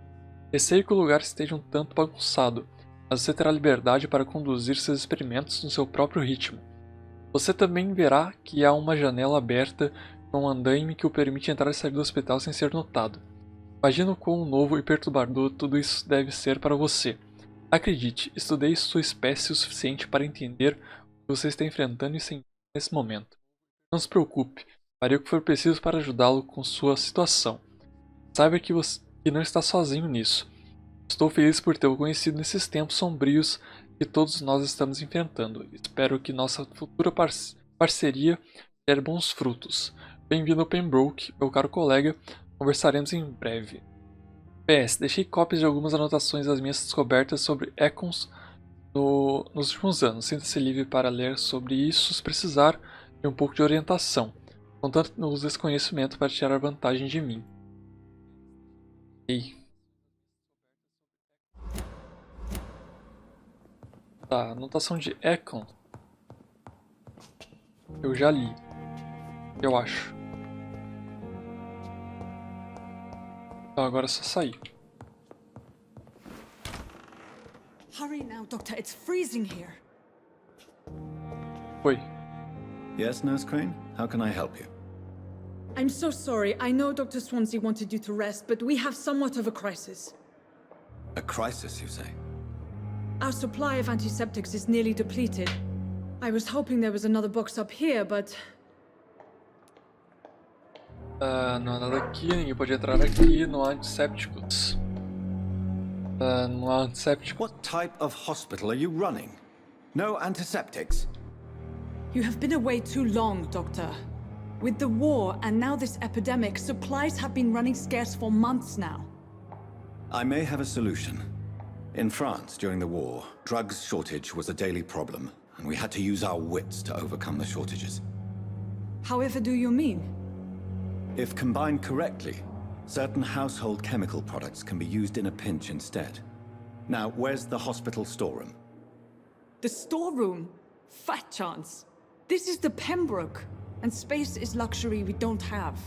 Receio que o lugar esteja um tanto bagunçado, mas você terá liberdade para conduzir seus experimentos no seu próprio ritmo. Você também verá que há uma janela aberta com um andaime que o permite entrar e sair do hospital sem ser notado. Imagino quão novo e perturbador tudo isso deve ser para você. Acredite, estudei sua espécie o suficiente para entender o que você está enfrentando e sentindo nesse momento. Não se preocupe, farei o que for preciso para ajudá-lo com sua situação. Saiba que você não está sozinho nisso. Estou feliz por tê-lo conhecido nesses tempos sombrios que todos nós estamos enfrentando. Espero que nossa futura parceria dê bons frutos. Bem-vindo ao Pembroke, meu caro colega. Conversaremos em breve. PS, deixei cópias de algumas anotações das minhas descobertas sobre Econs nos últimos anos. Sinta-se livre para ler sobre isso se precisar e um pouco de orientação. Contanto, não use esse conhecimento para tirar vantagem de mim. Ei. Tá, anotação de Econ. Eu já li. Eu acho. Então agora é só sair. Hurry now, Doctor. It's freezing here. Oi. Yes, Nurse Crane? How can I help you? I'm so sorry. I know Dr. Swansea wanted you to rest, but we have somewhat of a crisis. A crisis, you say? Our supply of antiseptics is nearly depleted. I was hoping there was another box up here, but... Não há nada aqui, ninguém pode entrar aqui, não há antissépticos. Não há antissépticos. What type of hospital are you running? No antiseptics? You have been away too long, Doctor. With the war and now this epidemic, supplies have been running scarce for months now. I may have a solution. In France, during the war, drugs shortage was a daily problem, and we had to use our wits to overcome the shortages. However do you mean? If combined correctly, certain household chemical products can be used in a pinch instead. Now, where's the hospital storeroom? The storeroom? Fat chance. This is the Pembroke, and space is luxury we don't have.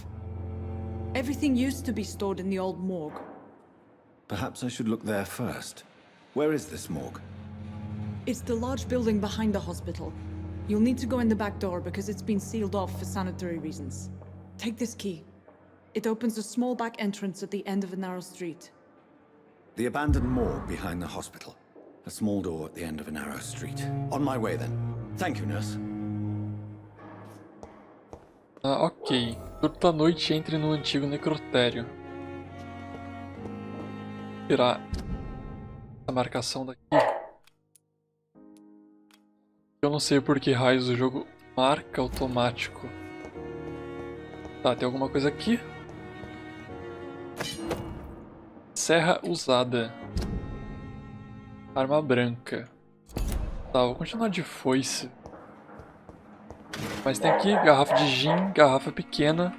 Everything used to be stored in the old morgue. Perhaps I should look there first. Where is this morgue? It's the large building behind the hospital. You'll need to go in the back door because it's been sealed off for sanitary reasons. Take this key. It opens a small back entrance at the end of a narrow street. The abandoned morgue behind the hospital. A small door at the end of a narrow street. On my way then. Thank you, nurse. Ok. Durante a noite, entre no antigo necrotério. Vou tirar essa marcação daqui. Eu não sei por que raios o jogo marca automático. Tá, tem alguma coisa aqui? Serra usada. Arma branca. Tá, vou continuar de foice. Mas tem aqui garrafa de gin, garrafa pequena.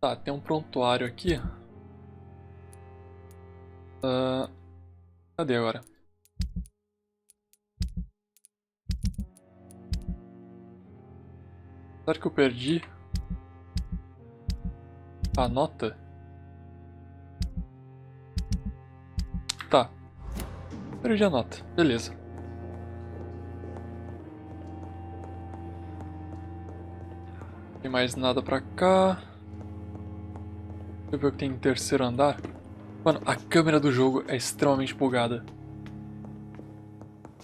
Tá, tem um prontuário aqui. Cadê agora? Será que eu perdi a nota? Tá. Perdi a nota. Beleza. Não tem mais nada pra cá. Deixa eu ver o que tem no terceiro andar. Mano, a câmera do jogo é extremamente bugada.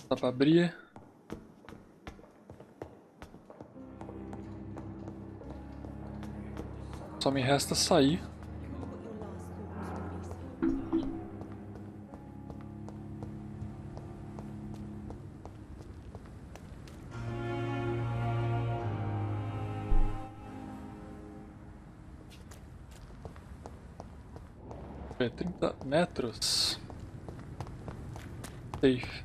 Dá pra abrir. Só me resta sair. É 30 metros. Safe.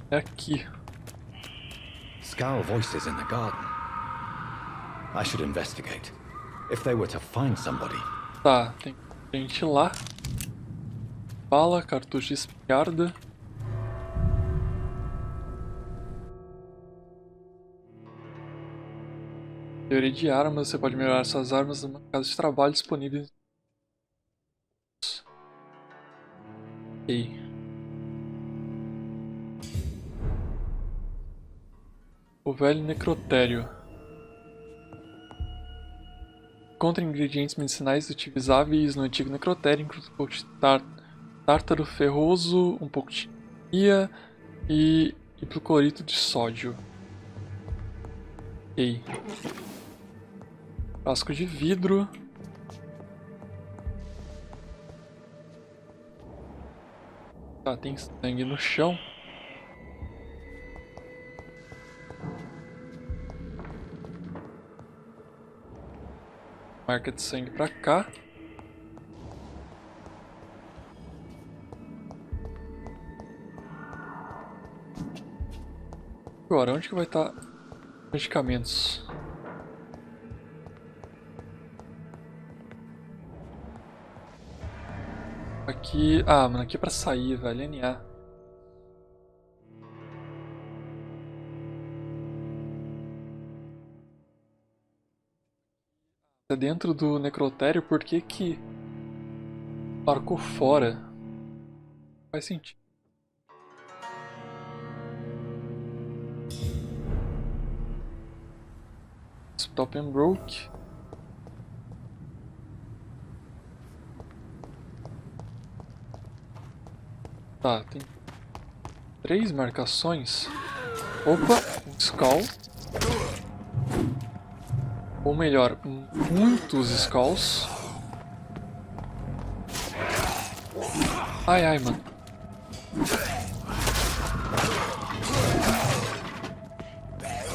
É aqui. Scowl voices in the garden. I should investigate. If they were to find somebody. Tá, tem gente lá. Bala, cartucho de espingarda. Teoria de armas, você pode melhorar suas armas numa casa de trabalho disponível. Ok. O velho necrotério. Encontre ingredientes medicinais utilizáveis no antigo necrotério, incluindo um pouco de tártaro ferroso, um pouco de ia e hipoclorito de sódio. Ok. Frasco de vidro. Tá, tem sangue no chão. Marca de sangue pra cá. Agora, onde que vai estar medicamentos? Aqui... Ah, mano, aqui é pra sair, velho. NA. É dentro do necrotério, por que que marcou fora? Faz sentido. Stop and broke. Tá, tem 3 marcações. Opa, um skull. Ou melhor, muitos skulls. Ai, ai, mano.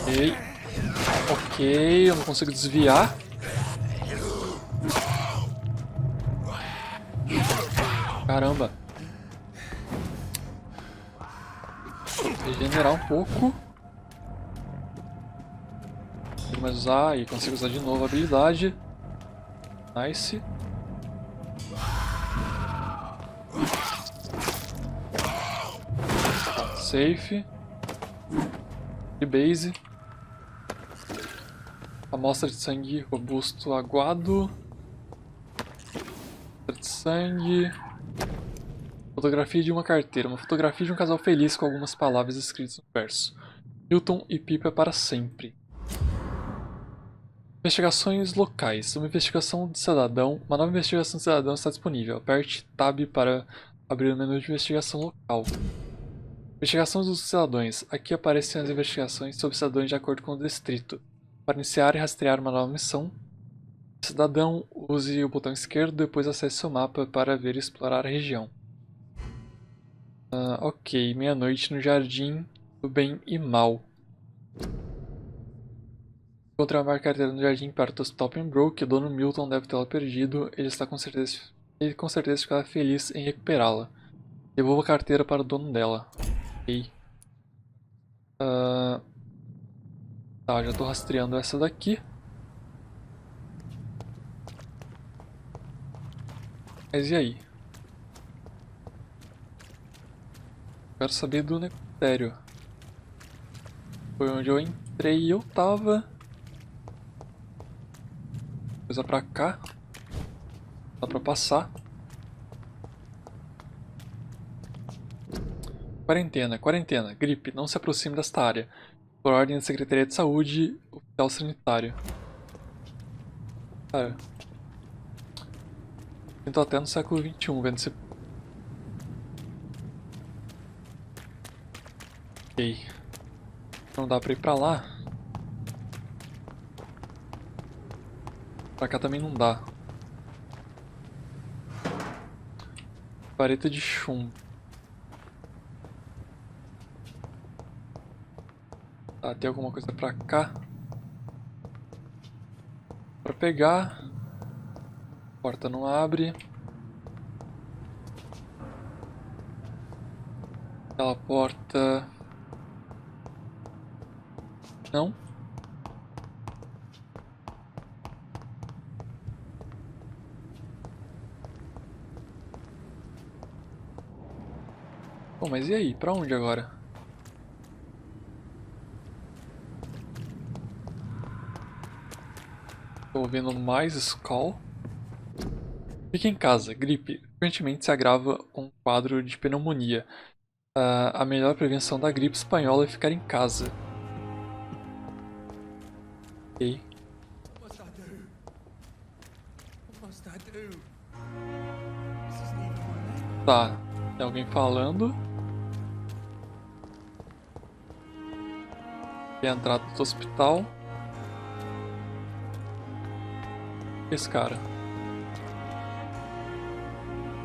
Ok. Ok, eu não consigo desviar. Caramba. Regenerar um pouco. Mais usar e consigo usar de novo a habilidade. Nice. Safe. E base. Amostra de sangue robusto aguado. Amostra de sangue. Fotografia de uma carteira. Uma fotografia de um casal feliz com algumas palavras escritas no verso. Milton e Pipa para sempre. Investigações locais. Uma investigação de cidadão. Uma nova investigação de cidadão está disponível. Aperte Tab para abrir o menu de investigação local. Investigação dos cidadãos. Aqui aparecem as investigações sobre cidadãos de acordo com o distrito. Para iniciar e rastrear uma nova missão, cidadão, use o botão esquerdo, depois acesse seu mapa para ver e explorar a região. Ok, meia-noite no Jardim do Bem e Mal. Encontrei uma carteira no jardim perto do Hospital Pembroke. O dono Milton deve tê-la perdido. Ele com certeza ficará feliz em recuperá-la. Devolva a carteira para o dono dela. Ok. Tá, já tô rastreando essa daqui. Mas e aí? Quero saber do necrotério. Foi onde eu entrei e eu tava. Coisa pra cá. Dá pra passar. Quarentena. Gripe, não se aproxime desta área. Por ordem da Secretaria de Saúde, oficial sanitário. Cara. Eu tô até no século XXI vendo esse... Ok. Não dá pra ir pra lá. Pra cá também não dá. Vareta de chumbo. Tá, tem alguma coisa pra cá? Pra pegar. A porta não abre. Aquela porta... Não. Bom, mas e aí? Pra onde agora? Tô ouvindo mais Skull. Fique em casa. Gripe frequentemente se agrava com um quadro de pneumonia. A melhor prevenção da gripe espanhola é ficar em casa. Ok. Tá, tem alguém falando. Tem a entrada do hospital. Esse cara.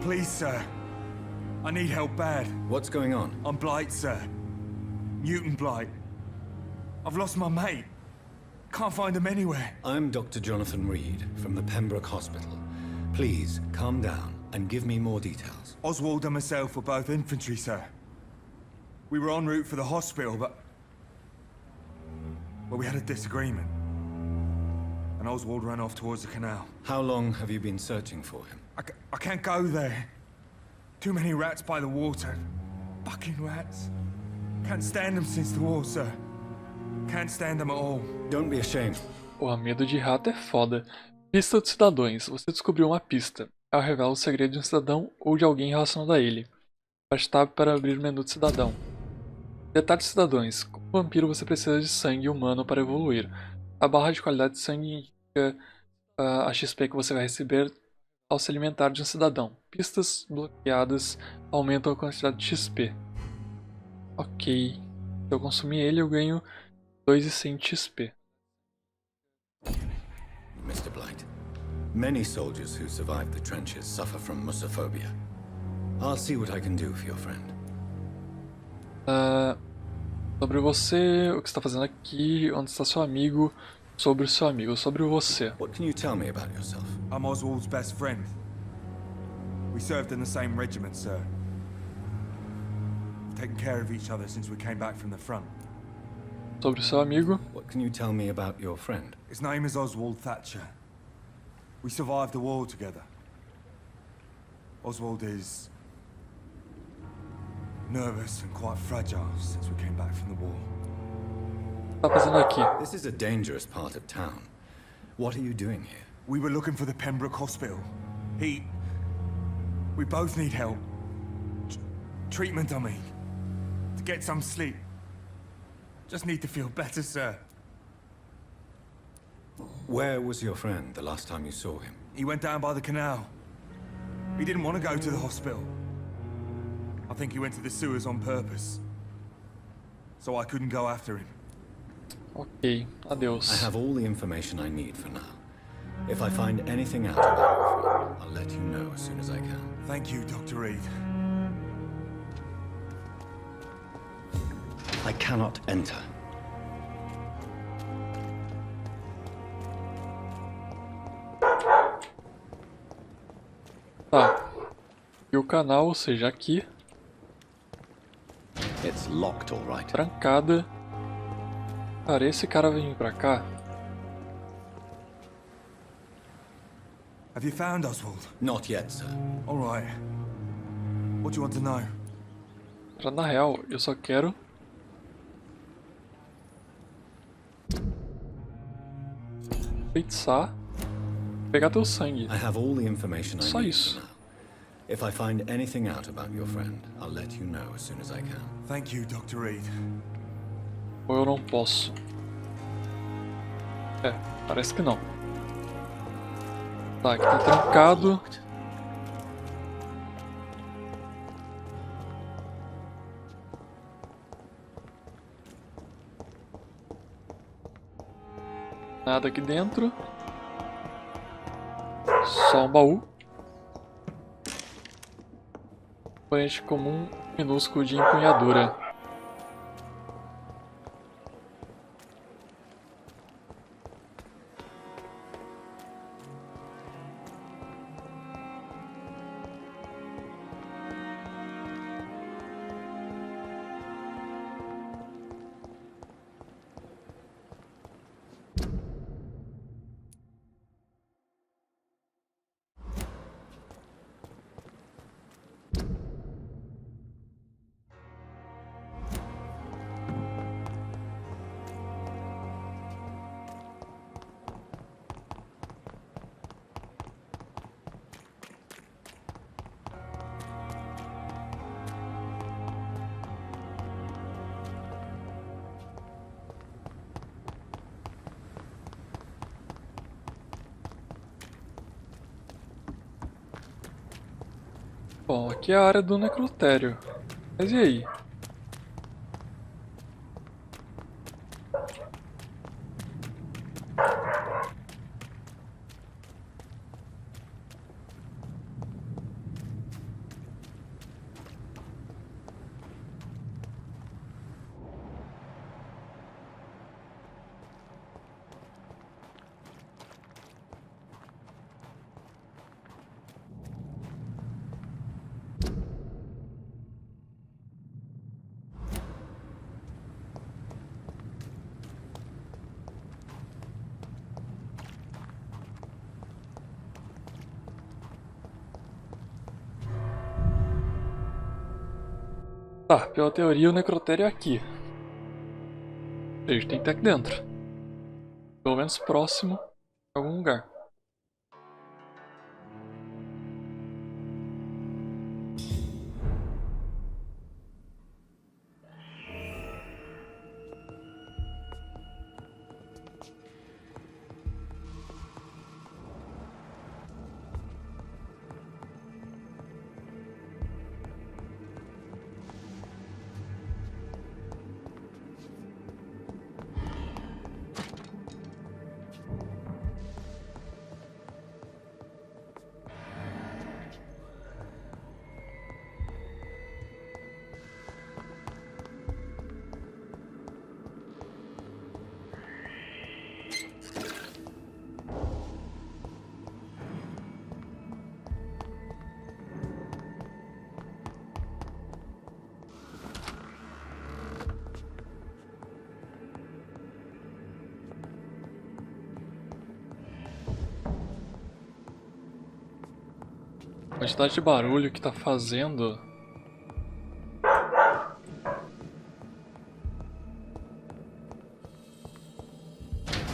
Please, sir. I need help bad. What's going on? I'm blight, sir. Mutant blight. I've lost my mate. Can't find him anywhere. I'm Dr. Jonathan Reed from the Pembroke Hospital. Please, calm down and give me more details. Oswald and myself were both infantry, sir. We were en route for the hospital, but we had a disagreement. And Oswald ran off towards the canal. How long have you been searching for him? I can't go there. Too many rats by the water. Fucking rats. Can't stand them since the war, sir. Can't stand them at all. Don't be ashamed. Porra, medo de rato é foda. Pista dos cidadãos. Você descobriu uma pista. Ela revela o segredo de um cidadão ou de alguém relacionado a ele. Aperte Tab para abrir o menu de cidadão. Detalhes de cidadãos. Como vampiro você precisa de sangue humano para evoluir. A barra de qualidade de sangue indica a XP que você vai receber ao se alimentar de um cidadão. Pistas bloqueadas aumentam a quantidade de XP. Ok. Se eu consumir ele, eu ganho 2.100 XP. Mr. Blight, many soldiers who survived the trenches suffer from musophobia. I'll see what I can do for your friend. Sobre você, o que está fazendo aqui, onde está seu amigo, sobre o seu amigo, sobre você. What can you tell me about yourself? I'm Oswald's best friend. We served in the same regiment, sir. We've taken care of each other since we came back from the front. Sobre o seu amigo. What can you tell me about your friend? His name is Oswald Thatcher. We survived the war together. Oswald is nervous and quite fragile since we came back from the war. O que está fazendo aqui? This is a dangerous part of town. What are you doing here? We were looking for the Pembroke Hospital. We both need help. Treatment, I mean. To get some sleep. Just need to feel better, sir. Where was your friend the last time you saw him? He went down by the canal. He didn't want to go to the hospital. I think he went to the sewers on purpose. So I couldn't go after him. Ok, adeus. I have all the information I need for now. If I find anything out about your friend, I'll let you know as soon as I can. Thank you, Dr. Reed. I cannot enter. E o canal, ou seja, aqui. It's locked, all right. Trancada. Cara, esse cara vai vir pra cá. Have you found Oswald? Not yet, sir. All right. What do you want to know? Pra, na real, eu só quero... feitiçar. Pegar teu sangue. I have all the information I Só need isso. for now. If I find anything out about your friend, I'll let you know as soon as I can. Thank you, Dr. Reed. Ou eu não posso. É, parece que não. Tá, aqui tá trancado. Nada aqui dentro. Só um baú. Componente comum minúsculo de empunhadura. Bom, aqui é a área do necrotério. Mas e aí? Tá, pela teoria o necrotério é aqui. Ou seja, tem que estar aqui dentro. Pelo menos próximo em algum lugar. A quantidade de barulho que tá fazendo.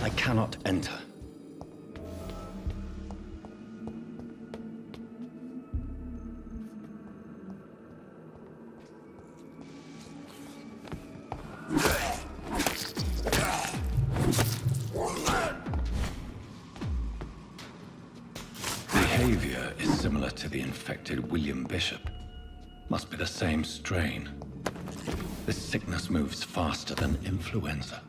I cannot enter. Behavior is similar to the infected William Bishop. Must be the same strain. This sickness moves faster than influenza.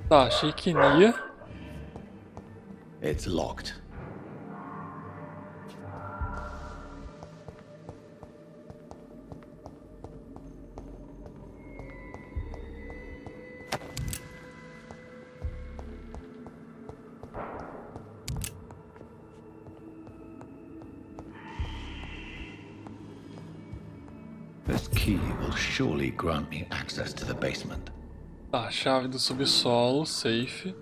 Tá, achei que ia. It's locked. key will surely grant me access to the basement. Tá, chave do subsolo, safe.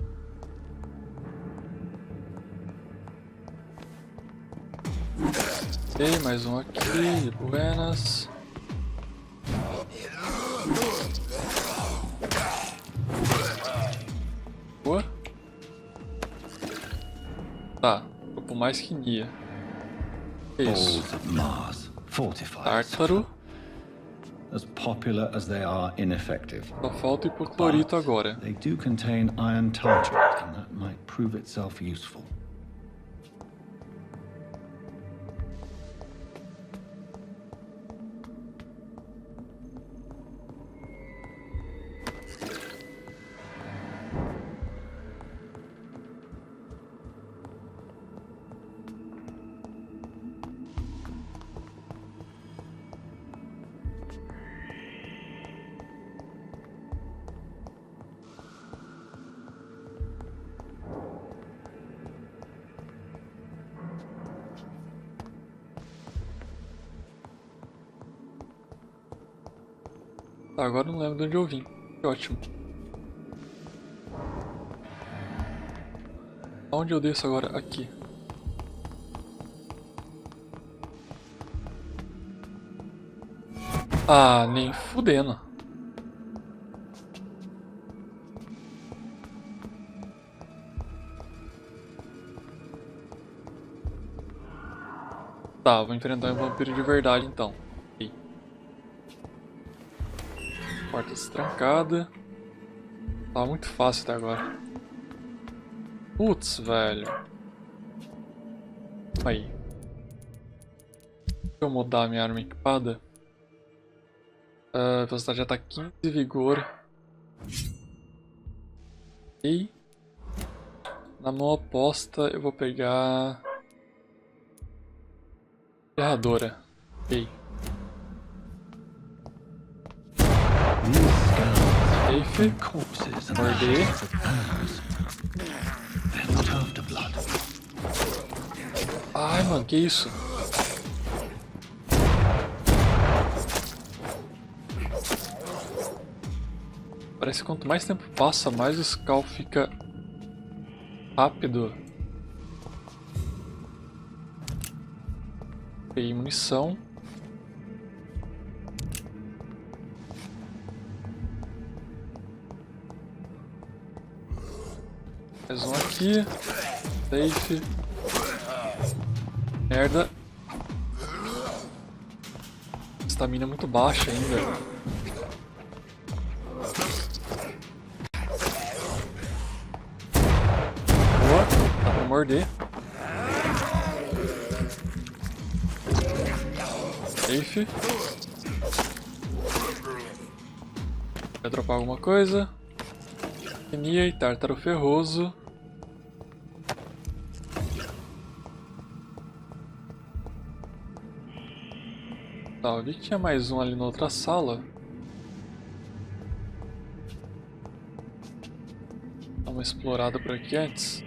Ok, mais um aqui, buenas. Boa. Tá, grupo mais que Nia. Que isso? Balls of Mars, fortified. Tártaro. As popular as they are ineffective. Só falta hipoclorito agora. They do contain iron tartrate, and that might prove itself useful. Tá, agora eu não lembro de onde eu vim. Que ótimo. Onde eu desço agora? Aqui. Ah, nem fudendo. Tá, vou enfrentar um vampiro de verdade então. Okay. Porta trancada. Tá muito fácil até agora. Putz, velho. Aí. Deixa eu mudar a minha arma equipada. A velocidade já tá 15, vigor. E na mão oposta eu vou pegar ferradora. Ok. Safe. Morder. Ai, mano, que isso? Parece que quanto mais tempo passa, mais o Skull fica rápido. Peguei munição. Mais um aqui. Safe. Merda. Estamina muito baixa ainda. Dá pra morder. Safe. Vai dropar alguma coisa. Nia e tártaro ferroso. Tá, eu vi que tinha mais um ali na outra sala. Dá uma explorada por aqui antes.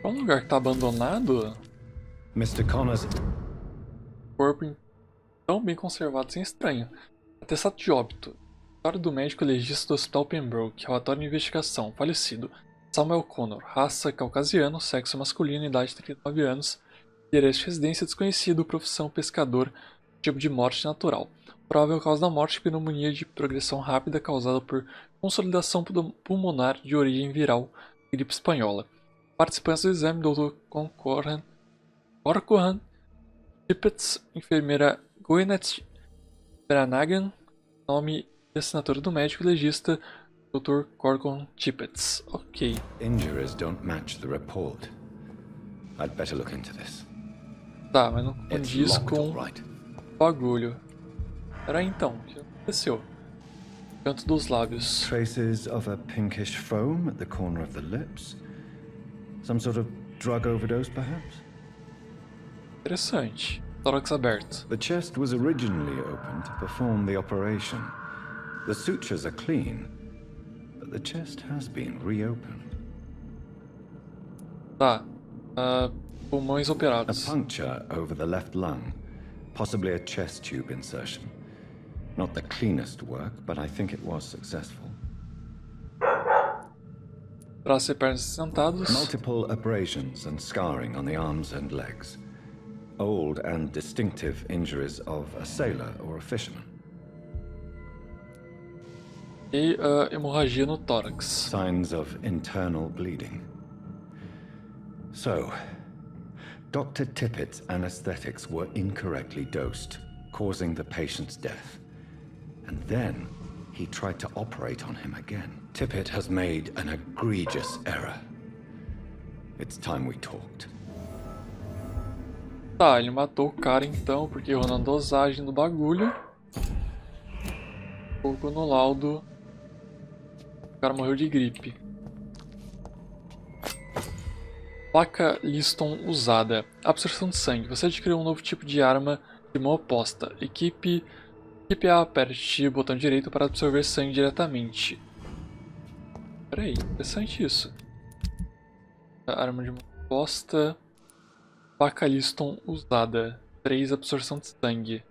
É um lugar que tá abandonado? Mr. Connors. Corpo tão bem conservado, sem estranho. Atestado de óbito. História do médico legista do Hospital Pembroke. Relatório de investigação. Falecido. Samuel Connor. Raça caucasiano. Sexo masculino. Idade 39 anos. Endereço de residência desconhecido. Profissão pescador. Tipo de morte natural. Provável causa da morte: pneumonia de progressão rápida causada por consolidação pulmonar de origem viral. Gripe espanhola. Participantes do exame: Dr. Corcoran Tippets, enfermeira Gwyneth Branagan, nome e assinatura do médico legista Dr. Corcoran Tippets. Ok. Injuries don't match the report. I'd better look into this. Tá, mas não condiz com o bagulho. Peraí então, o que aconteceu? Canto dos lábios. Traces of a pinkish foam at the corner of the lips. Some sort of drug overdose, perhaps? Interessante. Tórax aberto. The chest was originally open to perform the operation. The sutures are clean, but the chest has been reopened. Tá. Pulmões A operados. puncture over the left lung, possibly a chest tube insertion. Not the cleanest work, but I think it was successful. Braços e pernas sentados. Multiple abrasions and scarring on the arms and legs. Old and distinctive injuries of a sailor or a fisherman. E hemorragia no tórax. Signs of internal bleeding. So, Dr. Tippett's anesthetics were incorrectly dosed, causing the patient's death. And then he tried to operate on him again. Tippett has made an egregious error. It's time we talked. Tá, ele matou o cara então, porque errou na dosagem do bagulho. Colocou no laudo. O cara morreu de gripe. Placa Liston usada. Absorção de sangue. Você adquiriu um novo tipo de arma de mão oposta. Equipe A, aperte o botão direito para absorver sangue diretamente. Pera aí, interessante isso. Arma de mão oposta. Placa Liston usada. 3 absorção de sangue.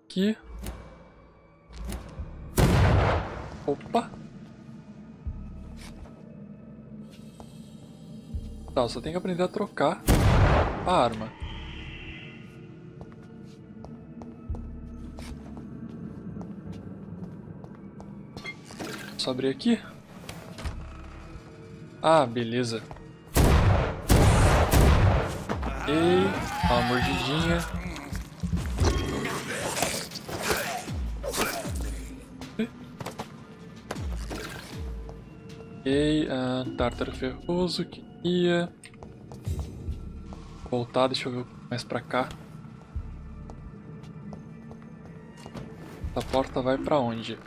Aqui. Opa! Tá, só tem que aprender a trocar a arma. Só abrir aqui. Ah, beleza. Ei, uma mordidinha. Ok, tártaro ferroso, que ia. Voltar, deixa eu ver mais pra cá. Essa porta vai pra onde?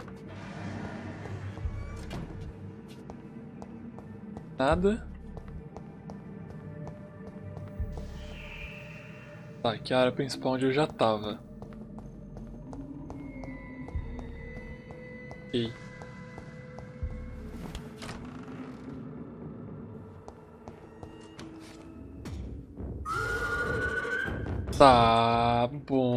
Nada. Tá, aqui é a área principal onde eu já tava. Ok. Tá bom.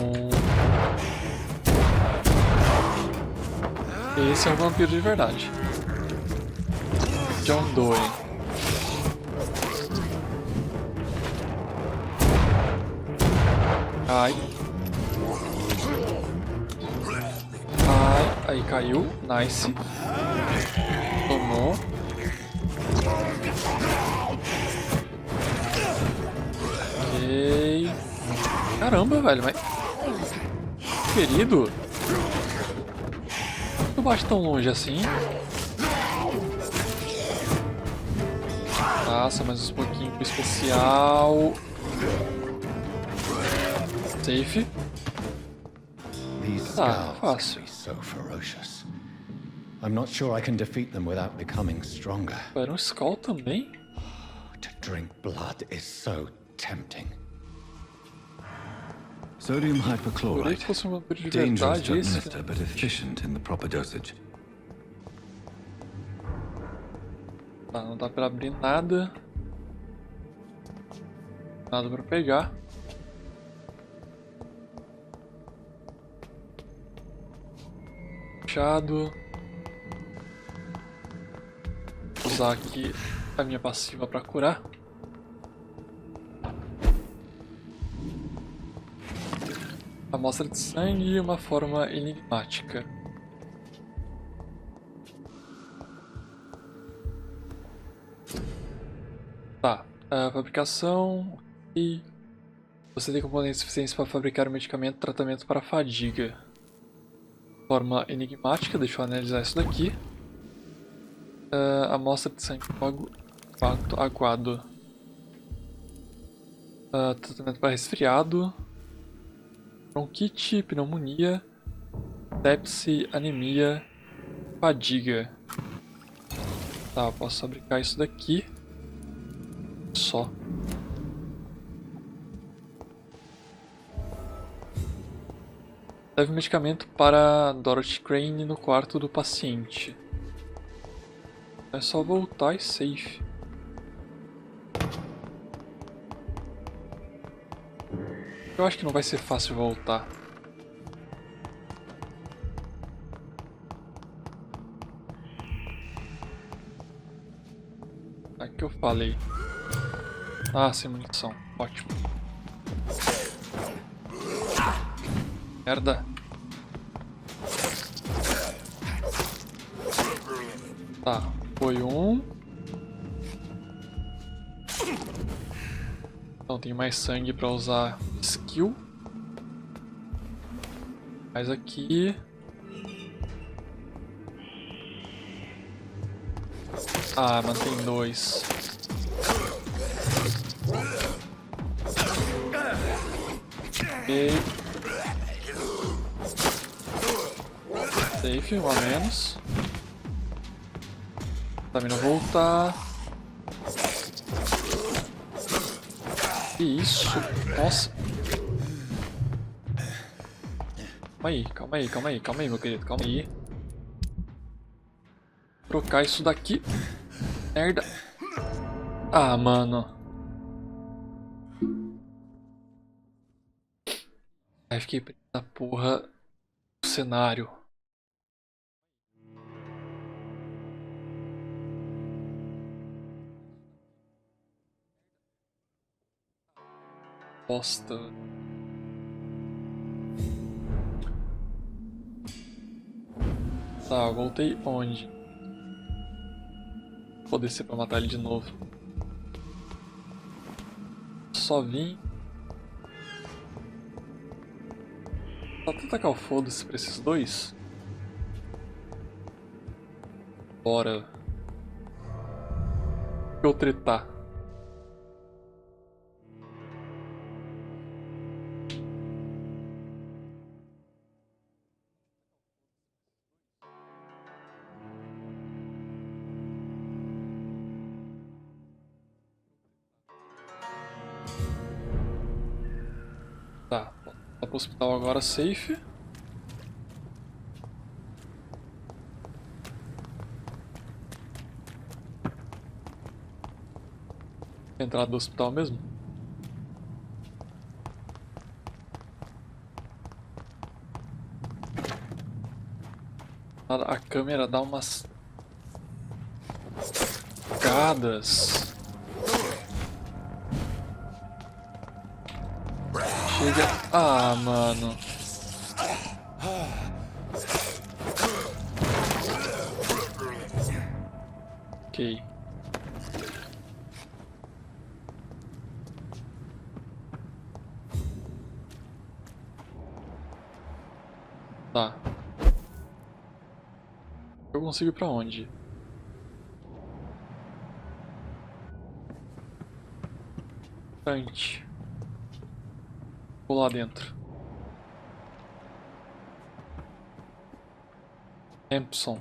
Esse é um vampiro de verdade. John Doe. Ai. Ai. Aí caiu. Nice. Tomou. Ok. Caramba, velho, mas... Querido. Não bate tão longe assim. Passa mais um pouquinho pro especial. Safe. Tá, fácil. I'm not sure I can defeat them without becoming stronger. Era um skull também? To drink blood is so tempting. Sodium hypochlorite. Dangerous to administer, but efficient in the proper dosage. Tá, não dá pra abrir nada. Nada pra pegar. Fechado. Vou usar aqui a minha passiva pra curar. Amostra de sangue e uma forma enigmática. Tá, fabricação. E você tem componentes suficientes para fabricar um medicamento de tratamento para fadiga. Forma enigmática, deixa eu analisar isso daqui. Amostra de sangue aguado. Tratamento para resfriado. Bronquite, pneumonia, sepse, anemia, fadiga. Tá, posso fabricar isso daqui. Só. Leve medicamento para Dorothy Crane no quarto do paciente. É só voltar e save. Eu acho que não vai ser fácil voltar. Aqui eu falei. Ah, sem munição. Ótimo. Merda. Tá, foi um. Então tem mais sangue pra usar skill. Mais aqui. Ah, mantém 2. Ok. Safe, um a menos. Tá vindo voltar. Isso. Nossa. Calma aí, meu querido. Calma aí. Trocar isso daqui. Merda. Ah, mano. Aí fiquei preso na porra do cenário. Bosta. Tá, eu voltei onde? Vou descer pra matar ele de novo. Só vim. Só tentar tacar o foda-se pra esses dois. Bora. Eu tretar. Tá, tá pro hospital agora, safe. Entrada do hospital mesmo? A câmera dá umas cadas. Chega. Ah, mano. Ok. Tá. Eu consigo ir pra onde? Frente. Vou lá dentro. Hampson.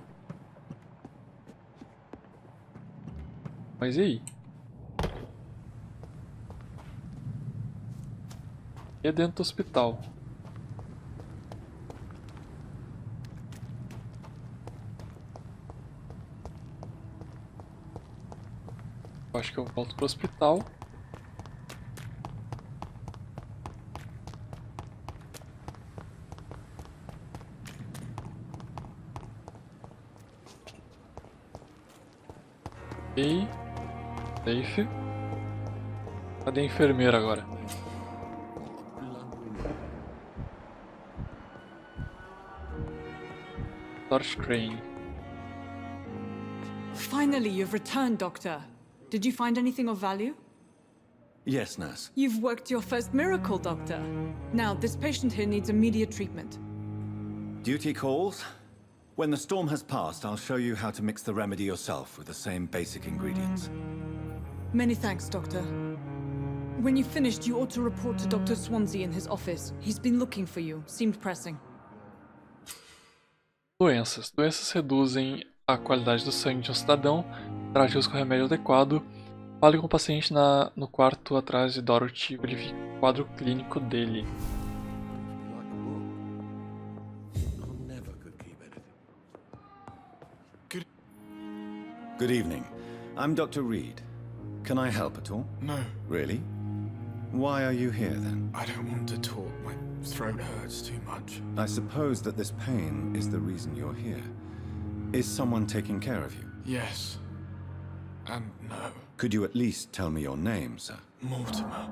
Mas e aí? E é dentro do hospital. Eu acho que eu volto pro hospital. Ok. Safe. Cadê a enfermeira agora? Dorothy Crane. Finally, you've returned, Doctor. Did you find anything of value? Yes, nurse. You've worked your first miracle, Doctor. Now, this patient here needs immediate treatment. Duty calls. When the storm has passed, I'll show you how to mix the remedy yourself with the same basic ingredients. Many thanks, Doctor. When you've finished, you ought to report to Dr. Swansea in his office. He's been looking for you. Seemed pressing. Doenças. Doenças reduzem a qualidade do sangue de um cidadão. Trate-os com o remédio adequado. Fale com o paciente no quarto atrás de Dorothy e verifique o quadro clínico dele. Good evening. I'm Dr. Reed. Can I help at all? No. Really? Why are you here then? I don't want to talk. My throat hurts too much. I suppose that this pain is the reason you're here. Is someone taking care of you? Yes. And no. Could you at least tell me your name, sir? Mortimer.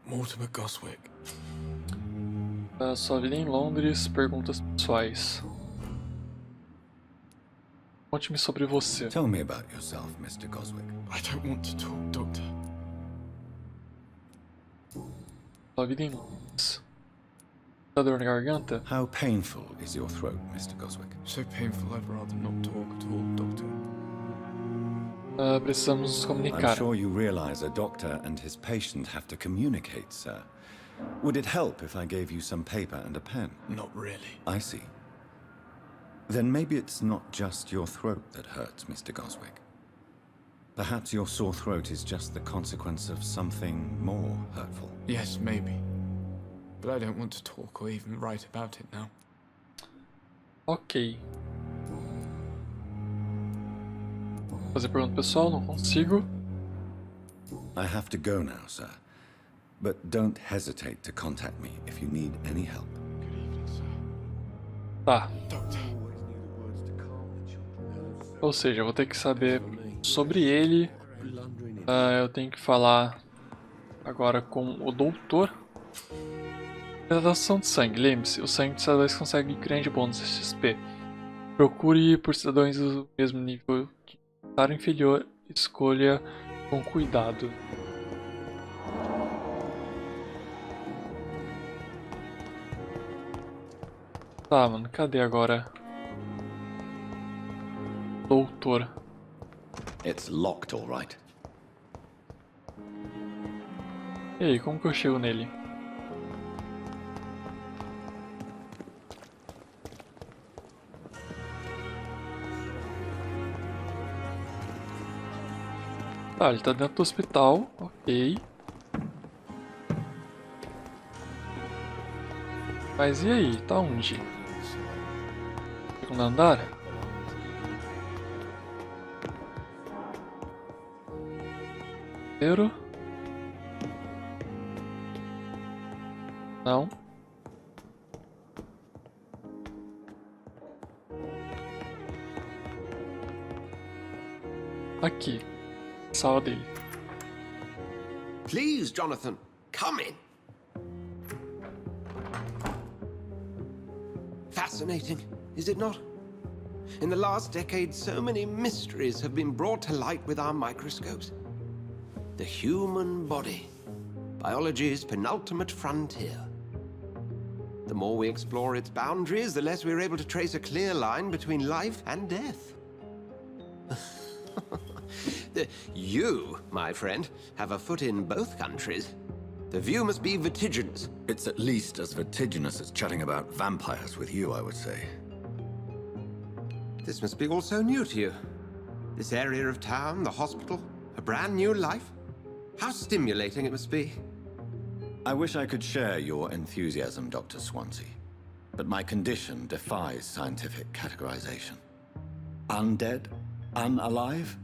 Mortimer Goswick. Sua vida em Londres, perguntas pessoais. Conte-me sobre você. Tell me about yourself, Mr. Goswick. I don't want to talk, Doctor. Sua vida em Londres. Tá dor na garganta? How painful is your throat, Mr. Goswick? So painful I'd rather not talk at all, Doctor. Precisamos nos comunicar. I'm sure you realize a doctor and his patient have to communicate, sir. Would it help if I gave you some paper and a pen? Not really. I see. Then maybe it's not just your throat that hurts, Mr. Goswick. Perhaps your sore throat is just the consequence of something more hurtful. Yes, maybe. But I don't want to talk or even write about it now. Ok. Fazer pergunta pessoal, não consigo. I have to go now, sir. But don't hesitate to contact me if you need any help. Good evening, sir. Tá. Doctor. Ou seja, eu vou ter que saber sobre ele. Eu tenho que falar agora com o doutor. Hidratação de sangue. Lembre-se, o sangue de cidadãos consegue grande bônus de XP. Procure por cidadãos do mesmo nível que estar inferior. Escolha com cuidado. Tá, mano, cadê agora? Doutor. It's locked, all right. E aí, como que eu chego nele? Tá, ele tá dentro do hospital, ok. Mas e aí, tá onde? Segundo andar? Terceiro? Não. Aqui. Sala dele. Please, Jonathan, come in. Fascinating, is it not? In the last decade, so many mysteries have been brought to light with our microscopes. The human body, biology's penultimate frontier. The more we explore its boundaries, the less we're able to trace a clear line between life and death. You, my friend, have a foot in both countries. The view must be vertiginous. It's at least as vertiginous as chatting about vampires with you, I would say. This must be all so new to you. This area of town, the hospital, a brand new life. How stimulating it must be. I wish I could share your enthusiasm, Dr. Swansea. But my condition defies scientific categorization. Undead? Unalive?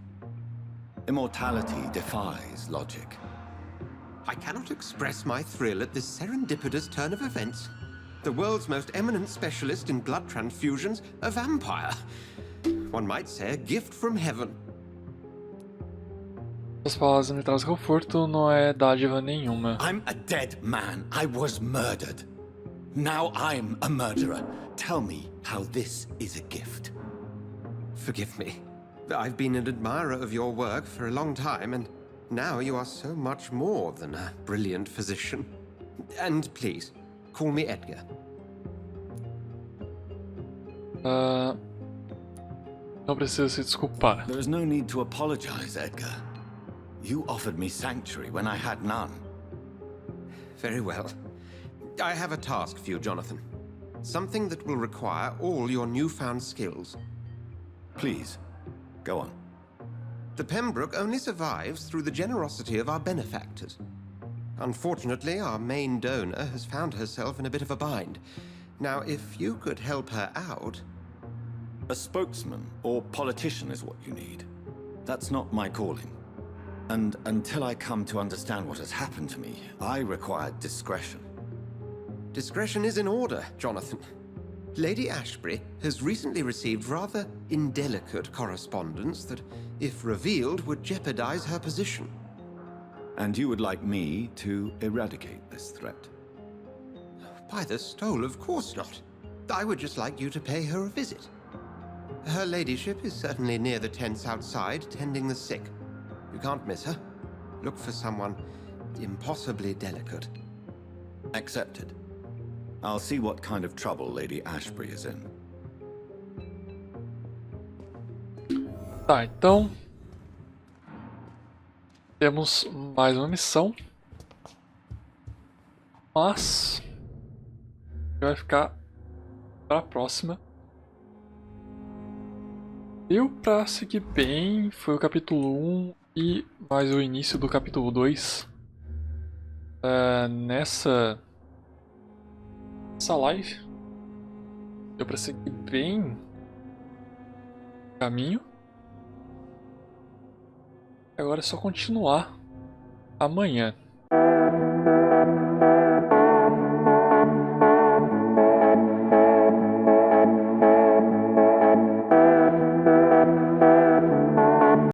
Immortality defies logic. I cannot express my thrill at this serendipitous turn of events. The world's most eminent specialist in blood transfusions, a vampire. One might say a gift from heaven. As palavras me trazem conforto, não é dádiva nenhuma. I'm a dead man. I was murdered. Now I'm a murderer. Tell me how this is a gift. Forgive me. I've been an admirer of your work for a long time, and now you are so much more than a brilliant physician. And please, call me Edgar. Não precisa se desculpar. There is no need to apologize, Edgar. You offered me sanctuary when I had none. Very well. I have a task for you, Jonathan. Something that will require all your newfound skills. Please, go on. The Pembroke only survives through the generosity of our benefactors. Unfortunately, our main donor has found herself in a bit of a bind. Now, if you could help her out... A spokesman or politician is what you need. That's not my calling. And until I come to understand what has happened to me, I require discretion. Discretion is in order, Jonathan. Lady Ashbury has recently received rather indelicate correspondence that, if revealed, would jeopardize her position. And you would like me to eradicate this threat? By the stole, of course not. I would just like you to pay her a visit. Her ladyship is certainly near the tents outside, tending the sick. You can't miss her. Look for someone impossibly delicate. Accepted. I'll see what kind of trouble Lady Ashbury is in. Tá, então temos mais uma missão, mas vai ficar para a próxima. Deu para seguir bem, foi o capítulo 1 e mais o início do capítulo 2 nessa live. Deu para seguir bem o caminho. Agora é só continuar amanhã.